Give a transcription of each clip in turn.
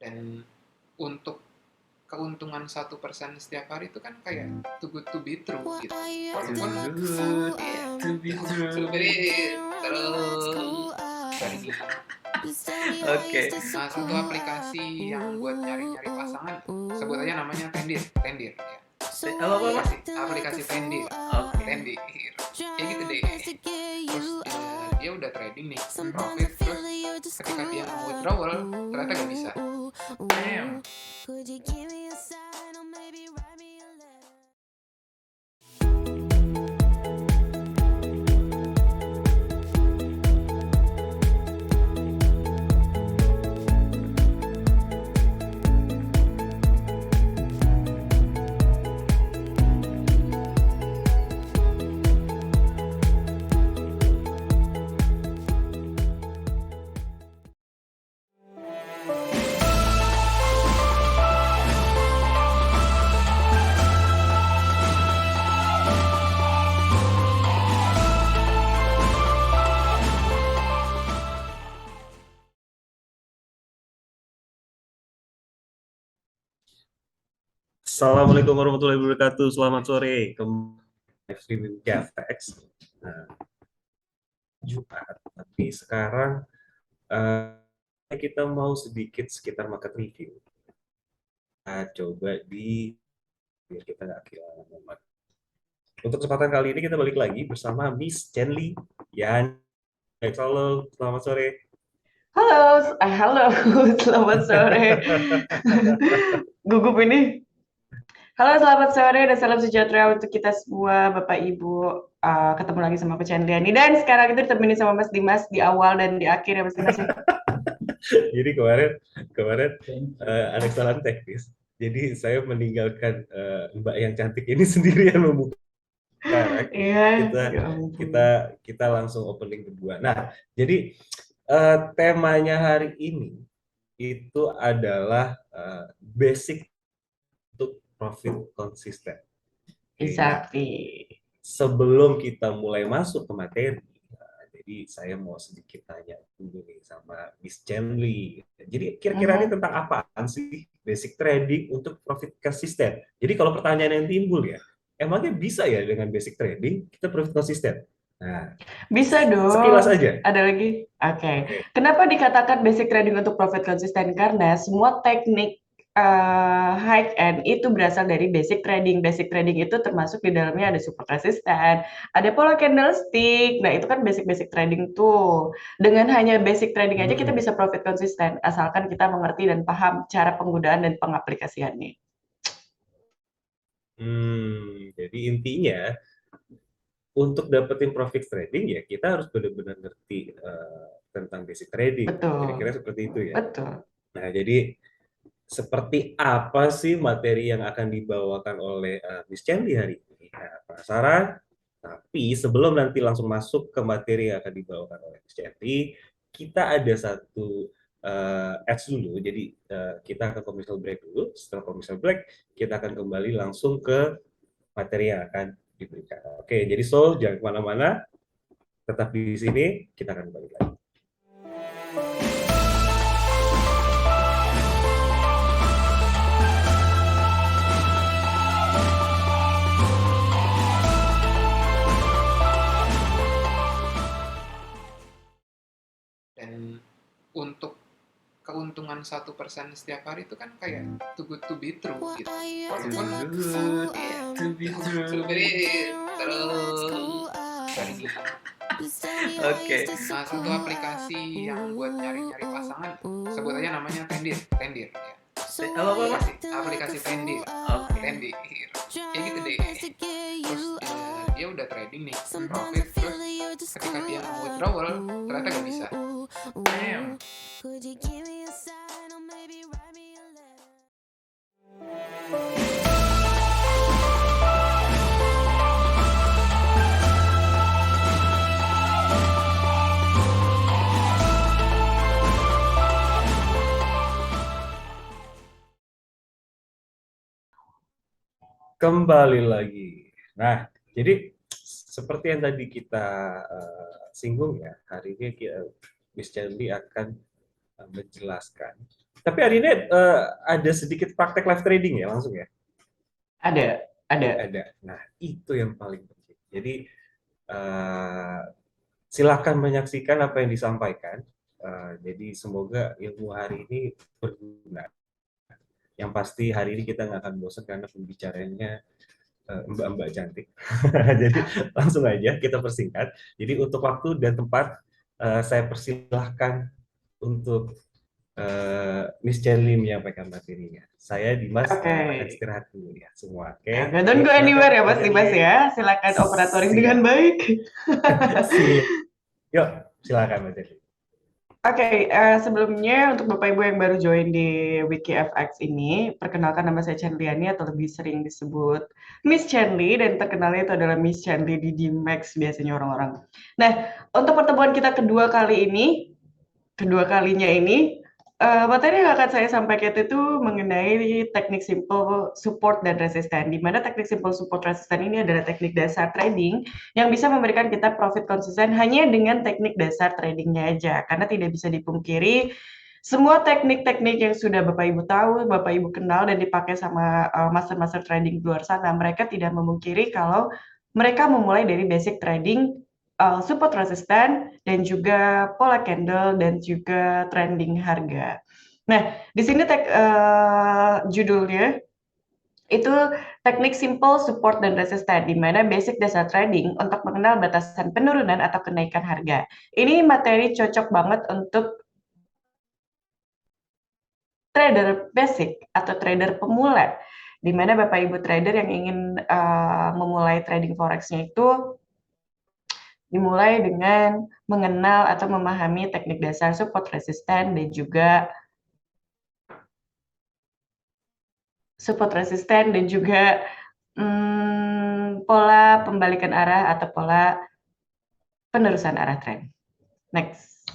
Dan untuk keuntungan 1% setiap hari itu kan kayak too good to be true gitu. Walaupun Good to be true. terus dari Oke. satu aplikasi yang buat nyari-nyari pasangan, sebut aja namanya Tendir, Tendir ya. Apa? Aplikasi Tendir, Oke. Tendir, kayak gitu deh. Terus dia udah trading nih, profit, terus ketika dia mau withdrawal ternyata gak bisa. Damn. Assalamualaikum warahmatullahi wabarakatuh. Selamat sore. Kembali streaming GFX. Nah, Jumat. Tapi sekarang kita mau sedikit sekitar market review. Nah, coba biar kita nggak kehilangan momen. Untuk kesempatan kali ini kita balik lagi bersama Miss Chenli Yan. Halo, selamat sore. Halo, selamat sore. Gugup ini. Halo, selamat sore dan salam sejahtera untuk kita semua, Bapak Ibu. Ketemu lagi sama aku Chandliani dan sekarang itu ditemani sama Mas Dimas di awal dan di akhir ya Mas Dimas. Jadi kemarin ada kesalahan teknis. Jadi saya meninggalkan Mbak yang cantik ini sendirian membuka. Iya. Kita langsung opening kedua. Nah, jadi temanya hari ini itu adalah basic untuk profit konsisten. Exactly. Sebelum kita mulai masuk ke materi, jadi saya mau sedikit tanya dulu nih sama Miss Chenli. Jadi kira-kira ini tentang apaan sih basic trading untuk profit konsisten? Jadi kalau pertanyaan yang timbul ya, emangnya bisa ya dengan basic trading kita profit konsisten? Nah, bisa dong. Sekilas aja. Ada lagi? Oke. Kenapa dikatakan basic trading untuk profit konsisten? Karena semua teknik high end itu berasal dari basic trading. Basic trading itu termasuk di dalamnya ada support resistant, ada pola candlestick. Nah, itu kan basic trading tuh. Dengan hanya basic trading aja kita bisa profit konsisten asalkan kita mengerti dan paham cara penggunaan dan pengaplikasiannya. Jadi intinya untuk dapetin profit trading ya kita harus benar-benar ngerti tentang basic trading. Betul. Kira-kira seperti itu ya. Betul. Nah, jadi seperti apa sih materi yang akan dibawakan oleh Miss Chandli hari ini? Nah, penasaran? Tapi sebelum nanti langsung masuk ke materi yang akan dibawakan oleh Miss Chandli, kita ada satu ads dulu. Jadi kita akan commercial break dulu. Setelah commercial break, kita akan kembali langsung ke materi yang akan diberikan. Oke, jadi jangan kemana-mana. Tetap di sini, kita akan kembali lagi. Dan untuk keuntungan 1% setiap hari itu kan kayak too good to be true gitu. Walaupun Good to be true. terus dari Oke. satu aplikasi yang buat nyari-nyari pasangan, sebut aja namanya Tendir, Tendir ya. Apa? Aplikasi Tendir, Tendir, kayak gitu deh. Terus dia udah trading nih, profit, terus ketika dia mau withdrawal ternyata gak bisa. Damn. Kembali lagi. Nah, jadi seperti yang tadi kita singgung ya, hari ini Miss Chandli akan menjelaskan. Tapi hari ini ada sedikit praktek live trading ya langsung ya? Ada, ada. Ada. Nah, itu yang paling penting. Jadi silakan menyaksikan apa yang disampaikan. Jadi semoga ilmu hari ini berguna. Yang pasti hari ini kita nggak akan bosan karena pembicaranya mbak-mbak cantik. Jadi langsung aja kita persingkat. Jadi untuk waktu dan tempat saya persilahkan untuk Miss Cherly menyampaikan materinya. Saya Dimas Oke. akan istirahat dulu ya semua. Oke. Oke, don't go anywhere ya Mas Dimas Cherly. ya. Silakan operatoris Siap. dengan baik. Siap. Yuk, silakan Mbak Cherly. Oke, sebelumnya untuk Bapak Ibu yang baru join di WikiFX ini, perkenalkan nama saya Chandliani atau lebih sering disebut Miss Chandli, dan terkenalnya itu adalah Miss Chandli di DMAX biasanya orang-orang. Nah, untuk pertemuan kita kedua kalinya ini, materi yang akan saya sampaikan itu mengenai teknik simple support dan resisten, di mana teknik simple support resisten ini adalah teknik dasar trading yang bisa memberikan kita profit konsisten hanya dengan teknik dasar tradingnya aja, karena tidak bisa dipungkiri semua teknik-teknik yang sudah Bapak Ibu tahu, Bapak Ibu kenal dan dipakai sama master-master trading di luar sana, mereka tidak memungkiri kalau mereka memulai dari basic trading, support resisten, dan juga pola candle, dan juga trending harga. Nah, di sini judulnya itu teknik simple support dan resisten, di mana basic dasar trading untuk mengenal batasan penurunan atau kenaikan harga. Ini materi cocok banget untuk trader basic atau trader pemula, di mana Bapak Ibu trader yang ingin memulai trading forex-nya itu dimulai dengan mengenal atau memahami teknik dasar support resisten dan juga pola pembalikan arah atau pola penerusan arah tren. Next.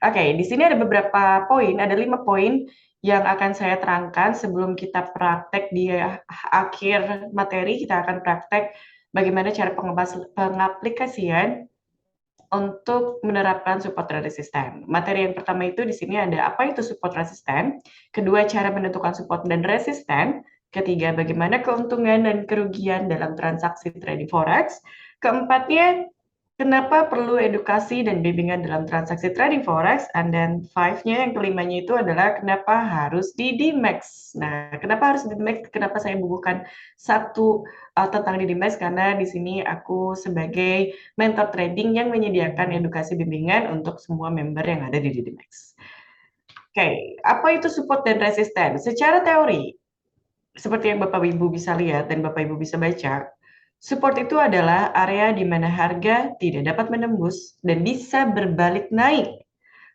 Oke, di sini ada beberapa poin, ada 5 poin yang akan saya terangkan sebelum kita praktek di akhir materi. Kita akan praktek bagaimana cara pengaplikasian untuk menerapkan support dan resisten. Materi yang pertama itu di sini ada apa itu support resisten, kedua cara menentukan support dan resisten, ketiga bagaimana keuntungan dan kerugian dalam transaksi trading forex, keempatnya kenapa perlu edukasi dan bimbingan dalam transaksi trading forex, and then five-nya yang kelimanya itu adalah kenapa harus di DMAX. Nah, kenapa harus di DMAX? Kenapa saya bubuhkan satu tentang di DMAX? Karena di sini aku sebagai mentor trading yang menyediakan edukasi bimbingan untuk semua member yang ada di DMAX. Oke, apa itu support dan resisten? Secara teori, seperti yang Bapak Ibu bisa lihat dan Bapak Ibu bisa baca, support itu adalah area di mana harga tidak dapat menembus dan bisa berbalik naik.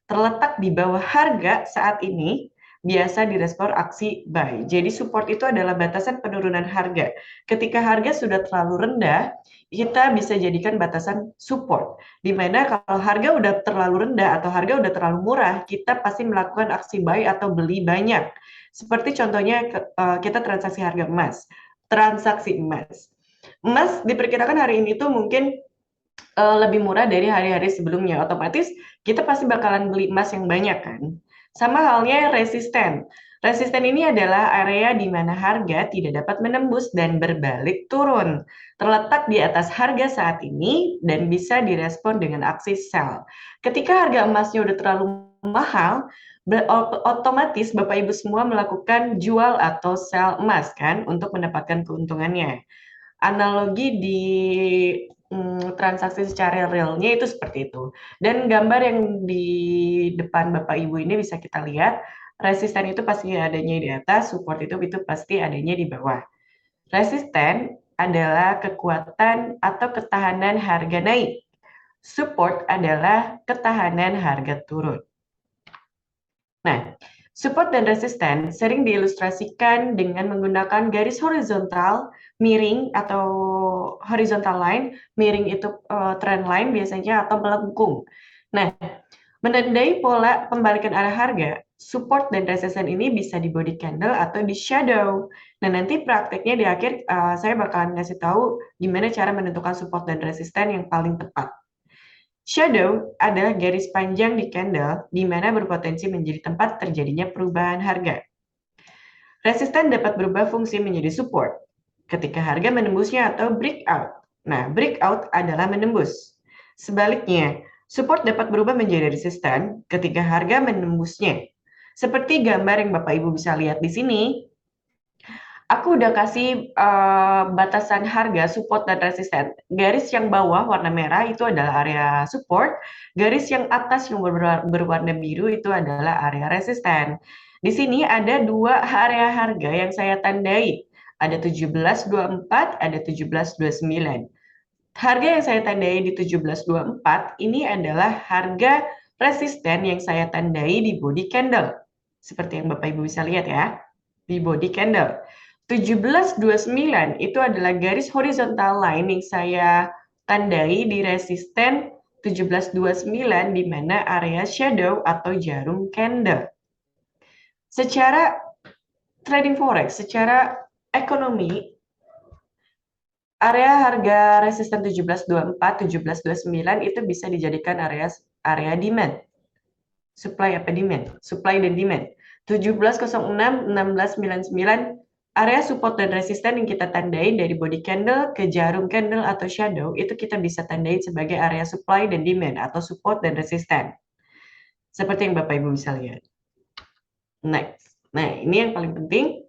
Terletak di bawah harga saat ini, biasa direspon aksi buy. Jadi support itu adalah batasan penurunan harga. Ketika harga sudah terlalu rendah, kita bisa jadikan batasan support. Di mana kalau harga udah terlalu rendah atau harga udah terlalu murah, kita pasti melakukan aksi buy atau beli banyak. Seperti contohnya kita transaksi harga emas. Transaksi emas. Emas diperkirakan hari ini tuh mungkin lebih murah dari hari-hari sebelumnya, otomatis kita pasti bakalan beli emas yang banyak kan. Sama halnya resisten. Resisten ini adalah area di mana harga tidak dapat menembus dan berbalik turun. Terletak di atas harga saat ini dan bisa direspon dengan aksi sell. Ketika harga emasnya udah terlalu mahal, otomatis Bapak Ibu semua melakukan jual atau sell emas kan untuk mendapatkan keuntungannya. Analogi di transaksi secara realnya itu seperti itu. Dan gambar yang di depan Bapak Ibu ini bisa kita lihat, resisten itu pasti adanya di atas, support itu pasti adanya di bawah. Resisten adalah kekuatan atau ketahanan harga naik. Support adalah ketahanan harga turun. Nah, support dan resisten sering diilustrasikan dengan menggunakan garis horizontal, miring atau horizontal line, miring itu trend line biasanya atau melengkung. Nah, menandai pola pembalikan arah harga, support dan resisten ini bisa di body candle atau di shadow. Nah, nanti prakteknya di akhir saya bakalan ngasih tahu gimana cara menentukan support dan resisten yang paling tepat. Shadow adalah garis panjang di candle di mana berpotensi menjadi tempat terjadinya perubahan harga. Resisten dapat berubah fungsi menjadi support ketika harga menembusnya atau breakout. Nah, breakout adalah menembus. Sebaliknya, support dapat berubah menjadi resisten ketika harga menembusnya. Seperti gambar yang Bapak Ibu bisa lihat di sini, aku udah kasih batasan harga support dan resisten. Garis yang bawah warna merah itu adalah area support, garis yang atas yang berwarna biru itu adalah area resisten. Di sini ada dua area harga yang saya tandai. Ada 1724, ada 1729. Harga yang saya tandai di 1724 ini adalah harga resisten yang saya tandai di body candle. Seperti yang Bapak Ibu bisa lihat ya, di body candle. 1729 itu adalah garis horizontal line yang saya tandai di resisten 1729 di mana area shadow atau jarum candle. Secara trading forex, secara ekonomi, area harga resisten 1724, 1729 itu bisa dijadikan area demand. Supply apa demand? Supply dan demand. 1706, 1699 area support dan resisten yang kita tandain dari body candle ke jarum candle atau shadow itu kita bisa tandain sebagai area supply dan demand atau support dan resisten. Seperti yang Bapak Ibu bisa lihat. Next. Nah, ini yang paling penting.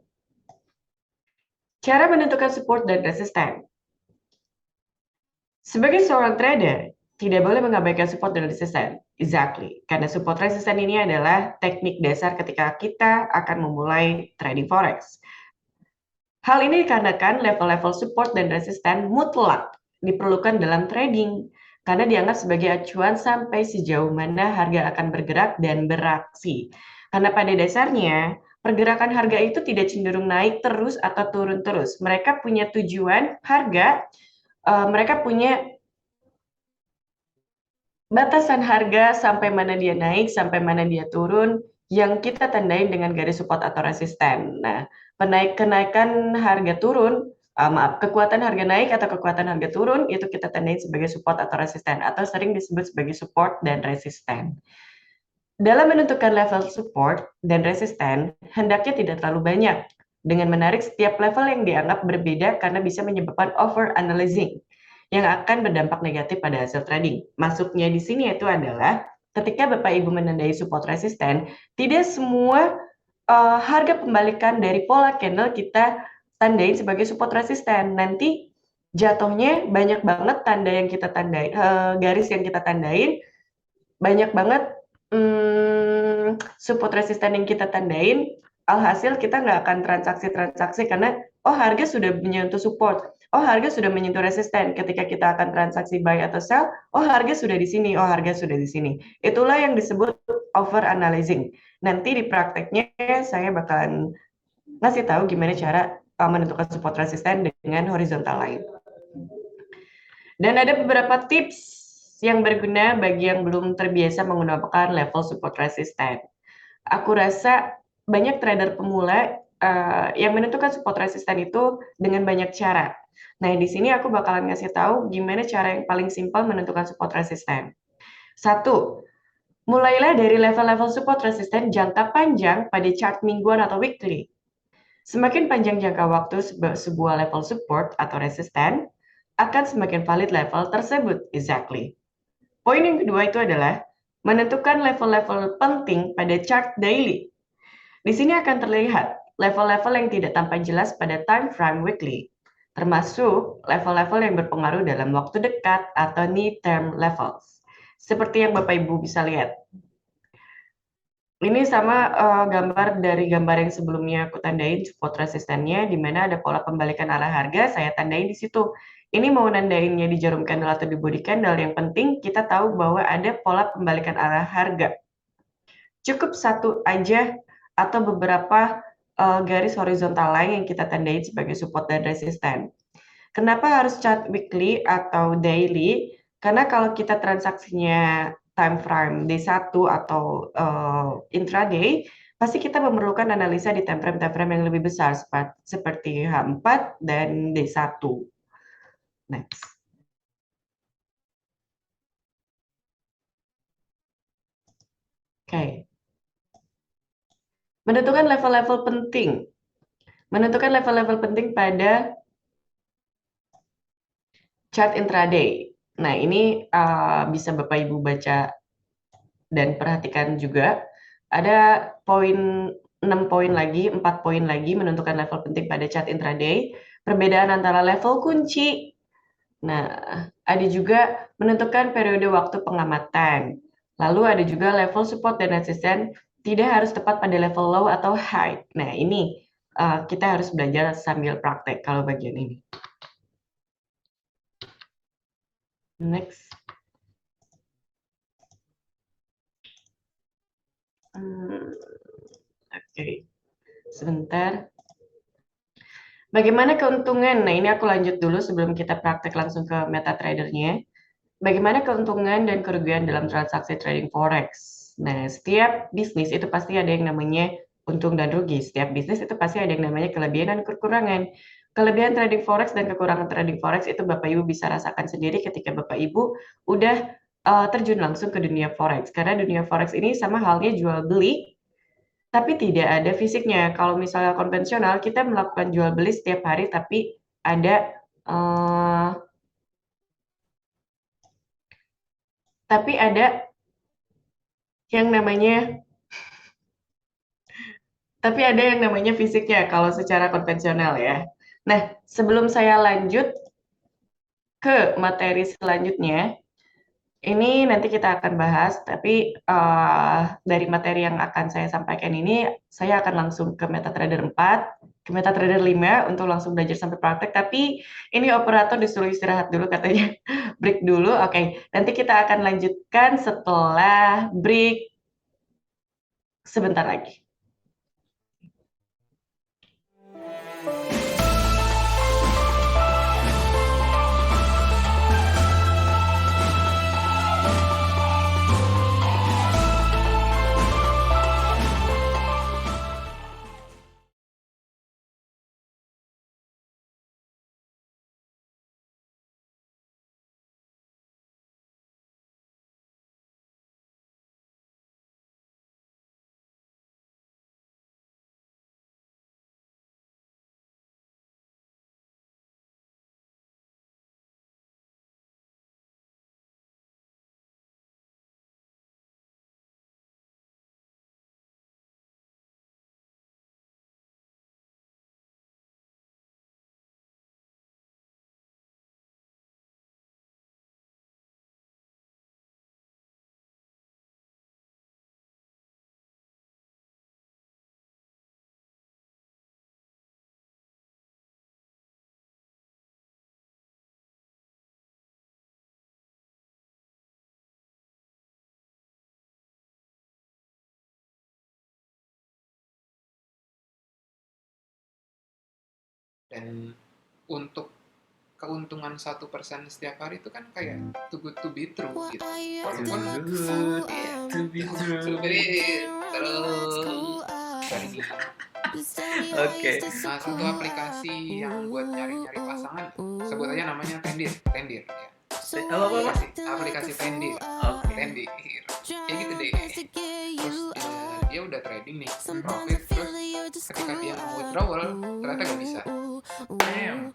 Cara menentukan support dan resisten. Sebagai seorang trader, tidak boleh mengabaikan support dan resisten. Exactly. Karena support resisten ini adalah teknik dasar ketika kita akan memulai trading forex. Hal ini dikarenakan level-level support dan resisten mutlak diperlukan dalam trading karena dianggap sebagai acuan sampai sejauh mana harga akan bergerak dan beraksi. Karena pada dasarnya pergerakan harga itu tidak cenderung naik terus atau turun terus. Mereka punya tujuan harga, mereka punya batasan harga sampai mana dia naik, sampai mana dia turun, yang kita tandain dengan garis support atau resisten. Nah, kenaikan harga turun, kekuatan harga naik atau kekuatan harga turun, itu kita tandain sebagai support atau resisten, atau sering disebut sebagai support dan resisten. Dalam menentukan level support dan resisten, hendaknya tidak terlalu banyak, dengan menarik setiap level yang dianggap berbeda karena bisa menyebabkan over analyzing yang akan berdampak negatif pada hasil trading. Masuknya di sini itu adalah ketika Bapak Ibu menandai support resisten, tidak semua harga pembalikan dari pola candle kita tandain sebagai support resisten. Nanti jatuhnya banyak banget tanda yang kita tandai, garis yang kita tandain, banyak banget support resisten yang kita tandain, alhasil kita nggak akan transaksi-transaksi karena harga sudah menyentuh support, harga sudah menyentuh resisten. Ketika kita akan transaksi buy atau sell, harga sudah di sini, harga sudah di sini. Itulah yang disebut over analyzing. Nanti di prakteknya saya bakalan ngasih tahu gimana cara menentukan support resisten dengan horizontal line. Dan ada beberapa tips yang berguna bagi yang belum terbiasa menggunakan level support resisten. Aku rasa banyak trader pemula yang menentukan support resisten itu dengan banyak cara. Nah, di sini aku bakalan ngasih tahu gimana cara yang paling simpel menentukan support resisten. 1. Mulailah dari level-level support resisten jangka panjang pada chart mingguan atau weekly. Semakin panjang jangka waktu sebuah level support atau resisten, akan semakin valid level tersebut. Exactly. Poin yang kedua itu adalah menentukan level-level penting pada chart daily. Di sini akan terlihat level-level yang tidak tampak jelas pada time frame weekly, termasuk level-level yang berpengaruh dalam waktu dekat atau near term levels. Seperti yang Bapak Ibu bisa lihat. Ini sama gambar dari gambar yang sebelumnya aku tandain support resistennya, di mana ada pola pembalikan arah harga, saya tandain di situ. Ini mau nandainnya di jarum candle atau di body candle, yang penting kita tahu bahwa ada pola pembalikan arah harga. Cukup satu aja atau beberapa garis horizontal line yang kita tandain sebagai support dan resisten. Kenapa harus chart weekly atau daily? Karena kalau kita transaksinya time frame D1 atau intraday, pasti kita memerlukan analisa di time frame yang lebih besar seperti H4 dan D1. Next. Oke. Menentukan level-level penting. Menentukan level-level penting pada chart intraday. Nah, ini bisa Bapak Ibu baca dan perhatikan juga. Ada 6 poin lagi, 4 poin lagi menentukan level penting pada chart intraday. Perbedaan antara level kunci. Nah, ada juga menentukan periode waktu pengamatan. Lalu ada juga level support dan resistance tidak harus tepat pada level low atau high. Nah, ini kita harus belajar sambil praktek kalau bagian ini. Next. Oke. Sebentar. Bagaimana keuntungan? Nah, ini aku lanjut dulu sebelum kita praktek langsung ke MetaTrader-nya. Bagaimana keuntungan dan kerugian dalam transaksi trading forex? Nah, setiap bisnis itu pasti ada yang namanya untung dan rugi. Setiap bisnis itu pasti ada yang namanya kelebihan dan kekurangan. Kelebihan trading forex dan kekurangan trading forex itu Bapak Ibu bisa rasakan sendiri ketika Bapak Ibu udah terjun langsung ke dunia forex. Karena dunia forex ini sama halnya jual beli, tapi tidak ada fisiknya. Kalau misalnya konvensional, kita melakukan jual beli setiap hari, tapi ada yang namanya fisiknya kalau secara konvensional ya. Nah, sebelum saya lanjut ke materi selanjutnya, ini nanti kita akan bahas, tapi dari materi yang akan saya sampaikan ini, saya akan langsung ke MetaTrader 4, ke MetaTrader 5 untuk langsung belajar sampai praktek, tapi ini operator disuruh istirahat dulu katanya, break dulu. Oke, nanti kita akan lanjutkan setelah break sebentar lagi. Dan untuk keuntungan 1% setiap hari itu kan kayak too good to be true gitu. Walaupun Good to be true. terus Oke. nah, satu aplikasi yang buat nyari-nyari pasangan, sebut aja namanya Tendir ya. Apa? Aplikasi Tendir. Oke. Tendir. Kayak gitu deh. Terus dia udah trading nih, profit, terus ketika dia mau withdrawal ternyata nggak bisa. Damn.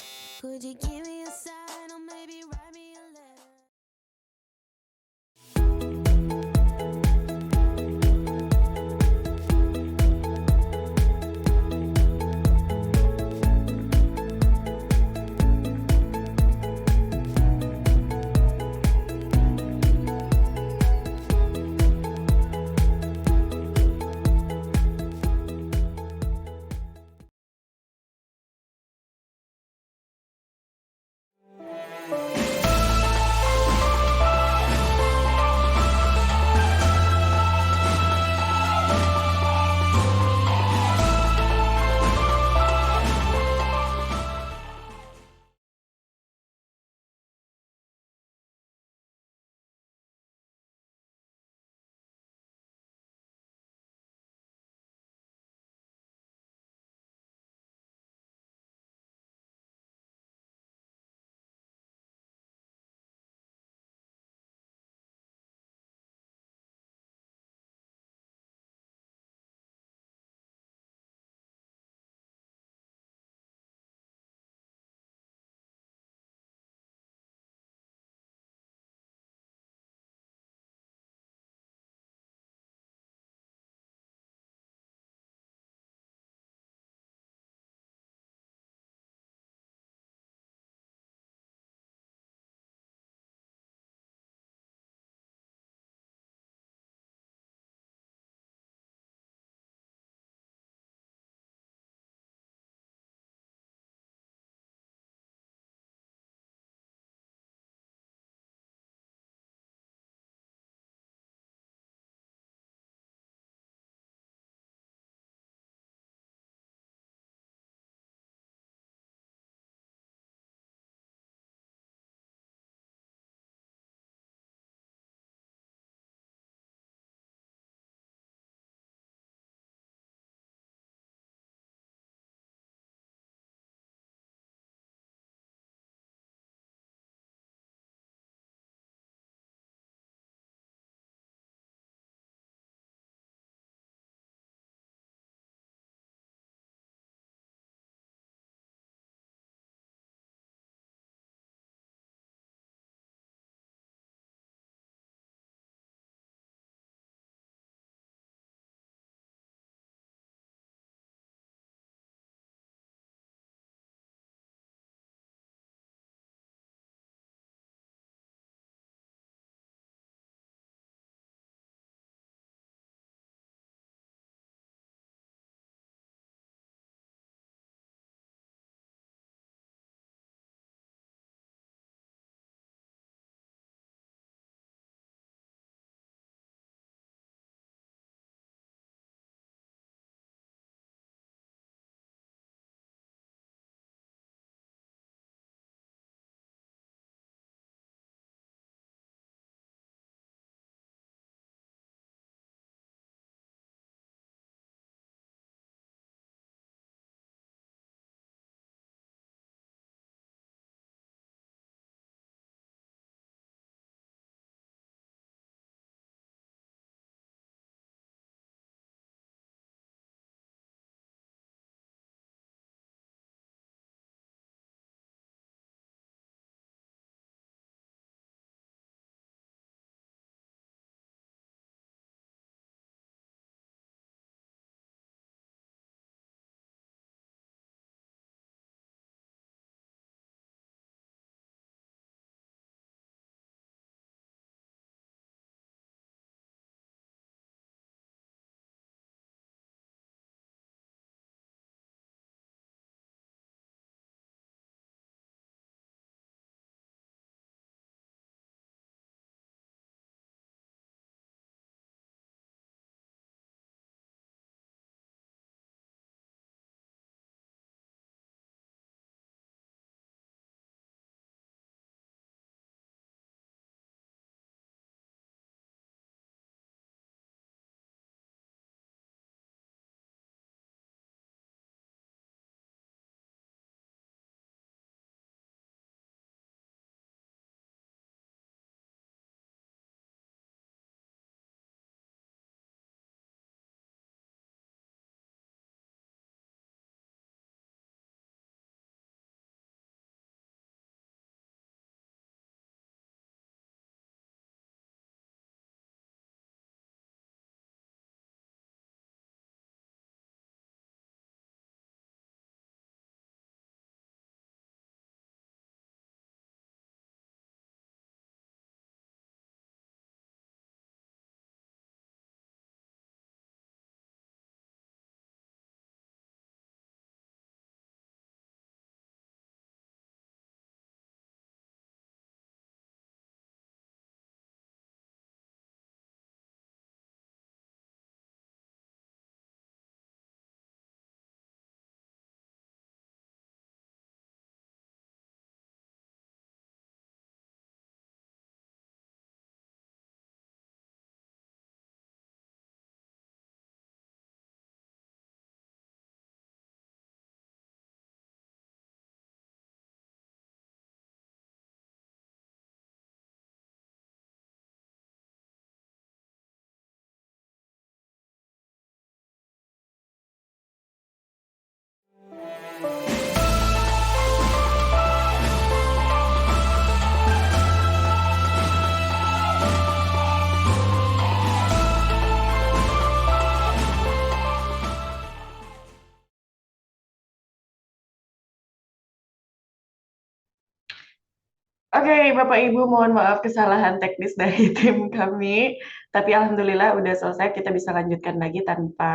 Oke, Bapak Ibu, mohon maaf kesalahan teknis dari tim kami. Tapi alhamdulillah udah selesai, kita bisa lanjutkan lagi tanpa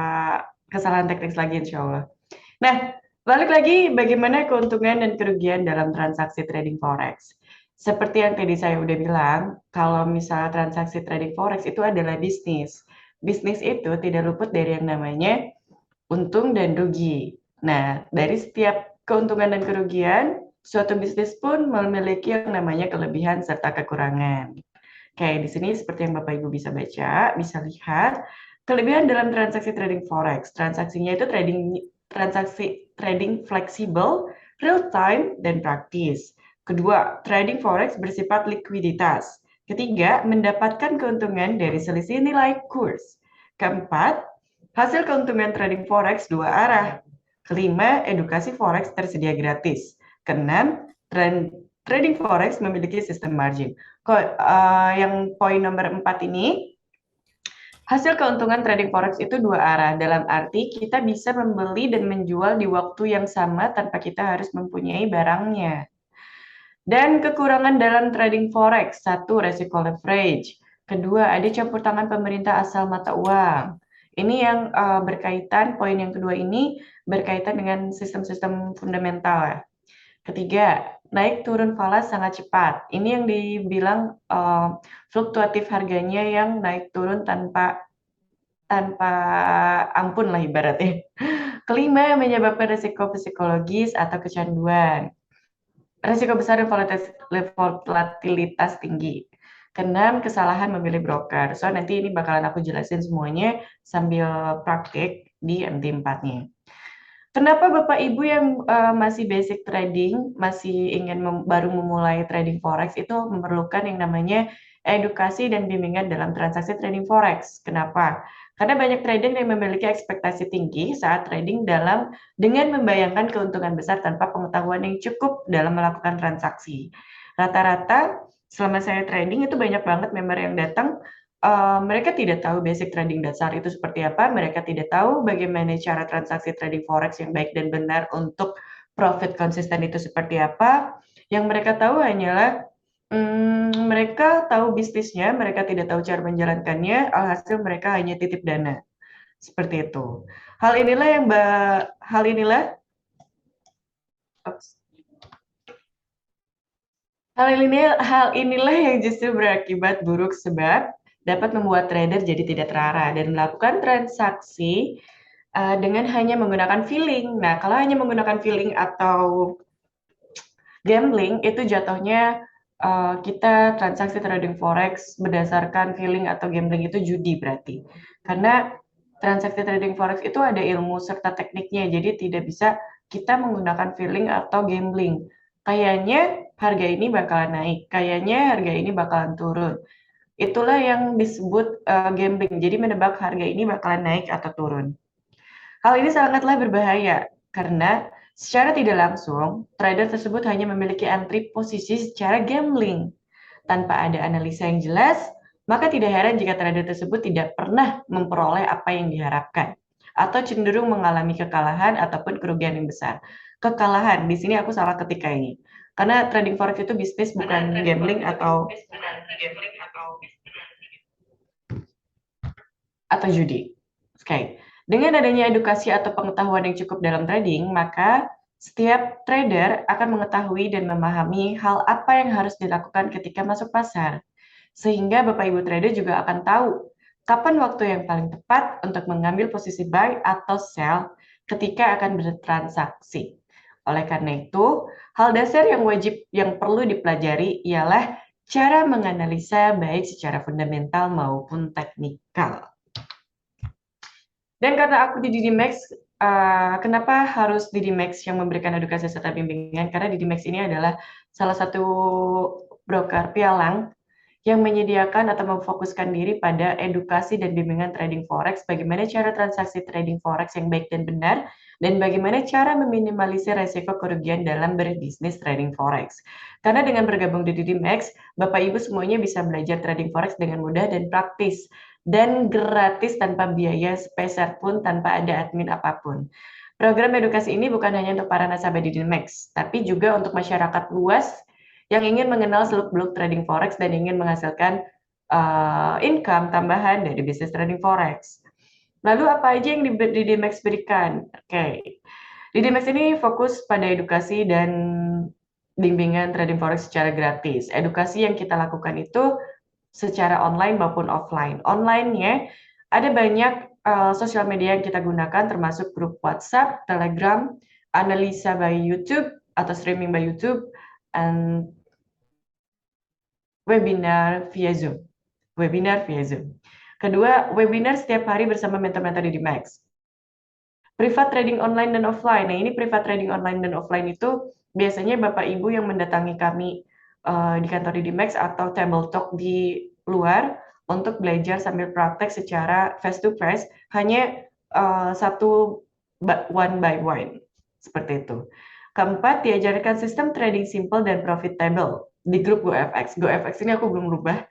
kesalahan teknis lagi insya Allah. Nah, balik lagi bagaimana keuntungan dan kerugian dalam transaksi trading forex. Seperti yang tadi saya udah bilang, kalau misalnya transaksi trading forex itu adalah bisnis. Bisnis itu tidak luput dari yang namanya untung dan rugi. Nah, dari setiap keuntungan dan kerugian, suatu bisnis pun memiliki yang namanya kelebihan serta kekurangan. Kayak di sini seperti yang Bapak Ibu bisa baca, bisa lihat kelebihan dalam transaksi trading forex. Transaksinya itu transaksi trading fleksibel, real time, dan praktis. Kedua, trading forex bersifat likuiditas. Ketiga, mendapatkan keuntungan dari selisih nilai kurs. Keempat, hasil keuntungan trading forex dua arah. Kelima, edukasi forex tersedia gratis. Keenam, trading forex memiliki sistem margin. Yang poin nomor 4 ini, hasil keuntungan trading forex itu dua arah. Dalam arti kita bisa membeli dan menjual di waktu yang sama tanpa kita harus mempunyai barangnya. Dan kekurangan dalam trading forex, satu, resiko leverage. Kedua, ada campur tangan pemerintah asal mata uang. Ini yang berkaitan, poin yang kedua ini berkaitan dengan sistem-sistem fundamental ya. Ketiga, naik turun falas sangat cepat. Ini yang dibilang fluktuatif harganya yang naik turun tanpa ampun lah ibaratnya. Kelima, menyebabkan risiko psikologis atau kecanduan. Risiko besar dan volatilitas tinggi. Keenam, kesalahan memilih broker. So, nanti ini bakalan aku jelasin semuanya sambil praktik di MT4-nya. Kenapa Bapak Ibu yang masih basic trading, masih ingin baru memulai trading forex itu memerlukan yang namanya edukasi dan bimbingan dalam transaksi trading forex. Kenapa? Karena banyak trader yang memiliki ekspektasi tinggi saat trading dengan membayangkan keuntungan besar tanpa pengetahuan yang cukup dalam melakukan transaksi. Rata-rata selama saya trading itu banyak banget member yang datang, mereka tidak tahu basic trading dasar itu seperti apa, mereka tidak tahu bagaimana cara transaksi trading forex yang baik dan benar untuk profit konsisten itu seperti apa. Yang mereka tahu hanyalah mereka tahu bisnisnya, mereka tidak tahu cara menjalankannya, alhasil mereka hanya titip dana. Seperti itu. Hal inilah hal inilah yang justru berakibat buruk sebab dapat membuat trader jadi tidak terarah dan melakukan transaksi dengan hanya menggunakan feeling. Nah, kalau hanya menggunakan feeling atau gambling itu jatuhnya kita transaksi trading forex berdasarkan feeling atau gambling itu judi berarti. Karena transaksi trading forex itu ada ilmu serta tekniknya, jadi tidak bisa kita menggunakan feeling atau gambling. Kayaknya harga ini bakalan naik, kayaknya harga ini bakalan turun. Itulah yang disebut gambling. Jadi menebak harga ini bakalan naik atau turun. Hal ini sangatlah berbahaya karena secara tidak langsung trader tersebut hanya memiliki entry posisi secara gambling. Tanpa ada analisa yang jelas, maka tidak heran jika trader tersebut tidak pernah memperoleh apa yang diharapkan atau cenderung mengalami kekalahan ataupun kerugian yang besar. Kekalahan, di sini aku salah ketika ini. Karena trading forex itu bisnis bukan gambling atau judi. Oke. Dengan adanya edukasi atau pengetahuan yang cukup dalam trading, maka setiap trader akan mengetahui dan memahami hal apa yang harus dilakukan ketika masuk pasar. Sehingga Bapak Ibu trader juga akan tahu kapan waktu yang paling tepat untuk mengambil posisi buy atau sell ketika akan bertransaksi. Oleh karena itu, hal dasar yang perlu dipelajari ialah cara menganalisa baik secara fundamental maupun teknikal. Dan karena aku di DidiMax, kenapa harus DidiMax yang memberikan edukasi serta bimbingan? Karena DidiMax ini adalah salah satu broker pialang yang menyediakan atau memfokuskan diri pada edukasi dan bimbingan trading forex, bagaimana cara transaksi trading forex yang baik dan benar, dan bagaimana cara meminimalisir resiko kerugian dalam berbisnis trading forex. Karena dengan bergabung di DidiMax, Bapak Ibu semuanya bisa belajar trading forex dengan mudah dan praktis, dan gratis tanpa biaya sepeser pun, tanpa ada admin apapun. Program edukasi ini bukan hanya untuk para nasabah DidiMax, tapi juga untuk masyarakat luas yang ingin mengenal seluk-beluk trading forex dan ingin menghasilkan income tambahan dari bisnis trading forex. Lalu apa aja yang di DMAX berikan? Oke. Di DMAX ini fokus pada edukasi dan bimbingan trading forex secara gratis. Edukasi yang kita lakukan itu secara online maupun offline. Online-nya ada banyak sosial media yang kita gunakan termasuk grup WhatsApp, Telegram, analisa by YouTube atau streaming by YouTube, and webinar via Zoom. Webinar via Zoom. Kedua, webinar setiap hari bersama mentor-mentor di DMAX. Privat trading online dan offline. Nah, ini privat trading online dan offline itu biasanya Bapak Ibu yang mendatangi kami di kantor DMAX atau table talk di luar untuk belajar sambil praktek secara face to face hanya satu one by one seperti itu. Keempat, diajarkan sistem trading simple dan profitable di grup GoFX. GoFX ini aku belum rubah.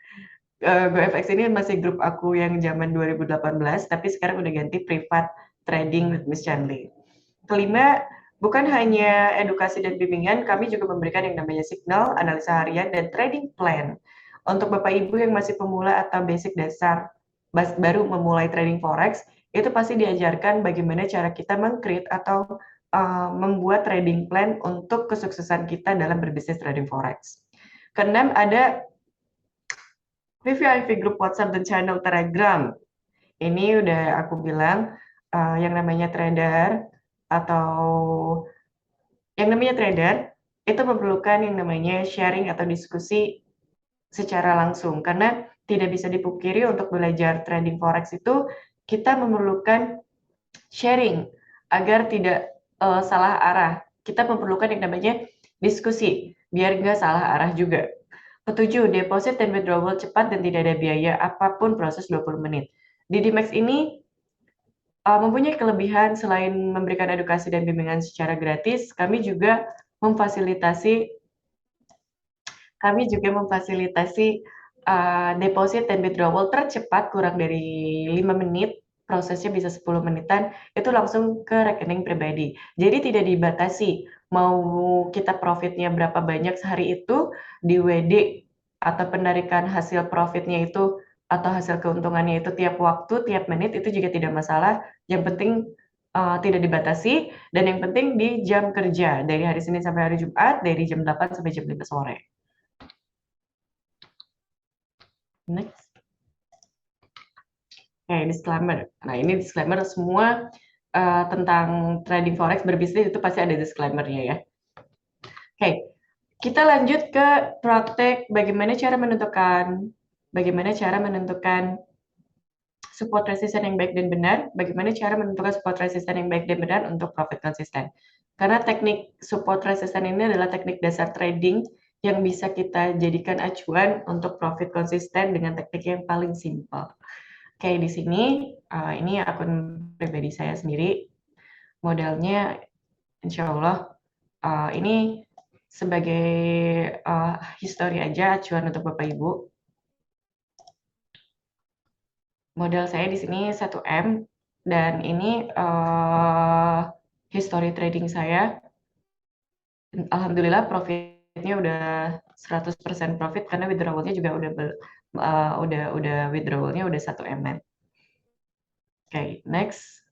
GoFX ini masih grup aku yang zaman 2018, tapi sekarang udah ganti privat trading with Miss Chandli. Kelima, bukan hanya edukasi dan bimbingan, kami juga memberikan yang namanya signal, analisa harian, dan trading plan. Untuk Bapak Ibu yang masih pemula atau basic dasar, baru memulai trading forex, itu pasti diajarkan bagaimana cara kita meng-create atau membuat trading plan untuk kesuksesan kita dalam berbisnis trading forex. Keenam, ada VVIP grup WhatsApp dan channel Telegram. Ini udah aku bilang yang namanya trader itu memerlukan yang namanya sharing atau diskusi secara langsung karena tidak bisa dipungkiri untuk belajar trading forex itu kita memerlukan sharing agar tidak salah arah. Kita memerlukan yang namanya diskusi biar nggak salah arah juga. Ketujuh, deposit dan withdrawal cepat dan tidak ada biaya apapun proses 20 menit. Di DMAX ini mempunyai kelebihan selain memberikan edukasi dan bimbingan secara gratis, kami juga memfasilitasi deposit dan withdrawal tercepat kurang dari 5 menit, prosesnya bisa 10 menitan, itu langsung ke rekening pribadi. Jadi tidak dibatasi, mau kita profitnya berapa banyak sehari itu, di WD atau penarikan hasil profitnya itu atau hasil keuntungannya itu tiap waktu, tiap menit, itu juga tidak masalah. Yang penting tidak dibatasi, dan yang penting di jam kerja, dari hari Senin sampai hari Jumat, dari jam 8 sampai jam 5 sore. Next. Oke, disclaimer. Nah, ini disclaimer semua tentang trading forex berbisnis itu pasti ada disclaimer-nya ya. Oke, kita lanjut ke praktek bagaimana cara menentukan support resisten yang baik dan benar, bagaimana cara menentukan support resisten yang baik dan benar untuk profit konsisten. Karena teknik support resisten ini adalah teknik dasar trading yang bisa kita jadikan acuan untuk profit konsisten dengan teknik yang paling simpel. Oke, di sini ini akun pribadi saya sendiri. Modelnya insya Allah ini sebagai history aja, acuan untuk Bapak Ibu. Modal saya di sini 1M, dan ini history trading saya. Alhamdulillah profitnya udah 100% profit karena withdrawalnya juga udah withdrawalnya udah 1M. Oke, next.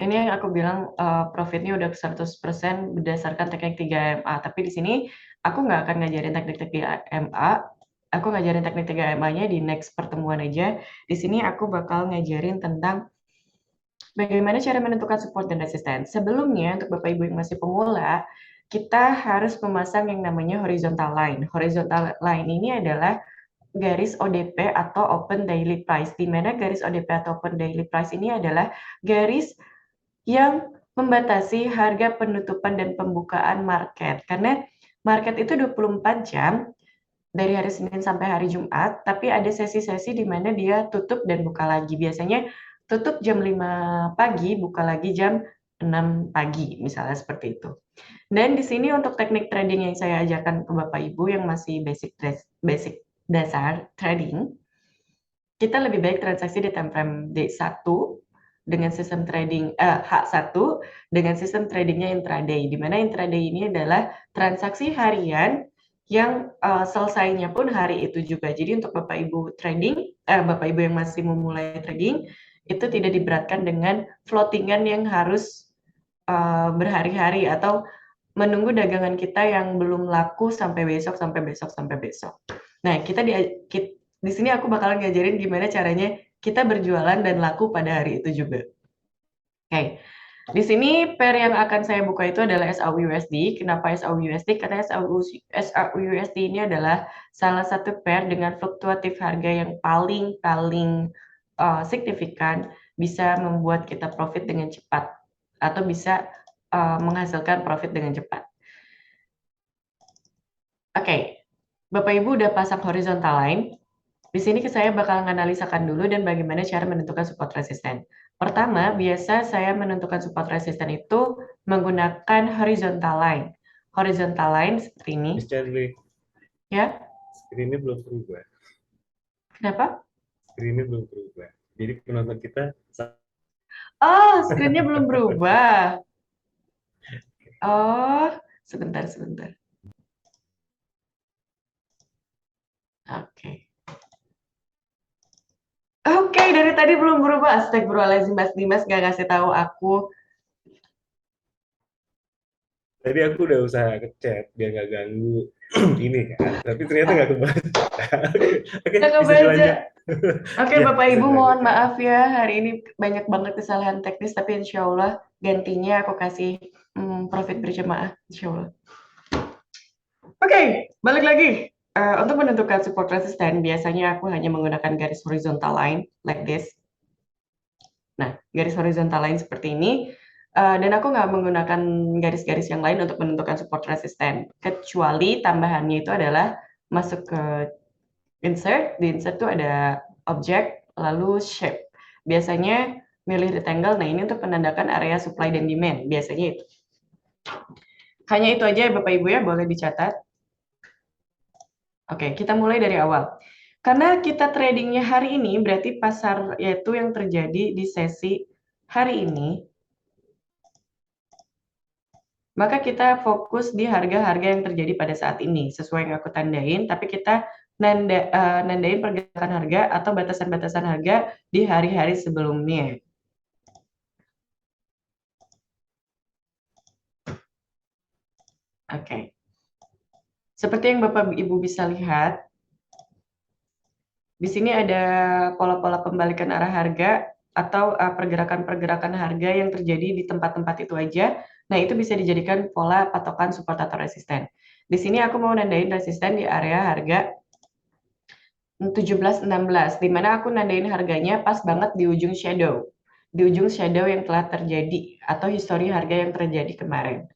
Ini yang aku bilang profitnya udah 100% berdasarkan teknik 3MA. Tapi di sini aku nggak akan ngajarin teknik 3MA. Aku ngajarin teknik 3MA-nya di next pertemuan aja. Di sini aku bakal ngajarin tentang bagaimana cara menentukan support dan resisten. Sebelumnya, untuk Bapak Ibu yang masih pemula, kita harus memasang yang namanya horizontal line. Horizontal line ini adalah garis ODP atau Open Daily Price, di mana garis ODP atau Open Daily Price ini adalah garis yang membatasi harga penutupan dan pembukaan market. Karena market itu 24 jam, dari hari Senin sampai hari Jumat, tapi ada sesi-sesi di mana dia tutup dan buka lagi. Biasanya tutup jam 5 pagi, buka lagi jam 6 pagi, misalnya seperti itu. Dan di sini untuk teknik trading yang saya ajarkan ke Bapak Ibu yang masih basic dasar trading, kita lebih baik transaksi di time frame D1 dengan sistem trading H1 dengan sistem tradingnya intraday, di mana intraday ini adalah transaksi harian yang selesainya pun hari itu juga. Jadi untuk Bapak Ibu Bapak Ibu yang masih memulai trading itu tidak diberatkan dengan floatingan yang harus berhari-hari atau menunggu dagangan kita yang belum laku sampai besok, sampai besok, sampai besok. Nah, di sini aku bakalan ngajarin gimana caranya kita berjualan dan laku pada hari itu juga. Oke. Di sini pair yang akan saya buka itu adalah SAUUSD. Kenapa SAUUSD? Karena SAUUSD ini adalah salah satu pair dengan fluktuatif harga yang paling signifikan, bisa membuat kita profit dengan cepat atau bisa menghasilkan profit dengan cepat. Oke, Bapak Ibu udah pasang horizontal line. Di sini saya bakal menganalisakan dulu dan bagaimana cara menentukan support resisten. Pertama, biasa saya menentukan support resisten itu menggunakan horizontal line. Horizontal line seperti ini. Miss Charlie, Ya, screen-nya belum berubah. kenapa? Screen-nya belum berubah. Jadi penonton kita Oh, screen-nya belum berubah. Oh, sebentar. Oke. Oke, dari tadi belum berubah. Astagfirullahaladzim, Mas Dimas gak ngasih tahu aku. tadi aku udah usaha ngechat biar nggak ganggu ini kan, tapi ternyata nggak kebaca. Oke, Gak bisa kebaca. dilanjut. Oke, Ya, Bapak bisa Ibu mohon dilanjutkan. maaf ya, hari ini banyak banget kesalahan teknis, tapi insya Allah gantinya aku kasih profit berjamaah, insya Allah. Oke, balik lagi. Untuk menentukan support resisten, biasanya aku hanya menggunakan garis horizontal line, like this. Nah, garis horizontal line seperti ini, dan aku nggak menggunakan garis-garis yang lain untuk menentukan support resisten, kecuali tambahannya itu adalah masuk ke insert, di insert itu ada object, lalu shape. Biasanya milih rectangle, nah ini untuk menandakan area supply dan demand, biasanya itu. Hanya itu aja ya Bapak Ibu ya, boleh dicatat. Oke, kita mulai dari awal. Karena kita tradingnya hari ini, berarti pasar yaitu yang terjadi di sesi hari ini, maka kita fokus di harga-harga yang terjadi pada saat ini, sesuai yang aku tandain, tapi kita nandain pergerakan harga atau batasan-batasan harga di hari-hari sebelumnya. Oke. Seperti yang Bapak Ibu bisa lihat, di sini ada pola-pola pembalikan arah harga atau pergerakan-pergerakan harga yang terjadi di tempat-tempat itu aja. Nah, itu bisa dijadikan pola patokan support atau resisten. Di sini aku mau nandain resisten di area harga 17.16, di mana aku nandain harganya pas banget di ujung shadow. Di ujung shadow yang telah terjadi atau histori harga yang terjadi kemarin.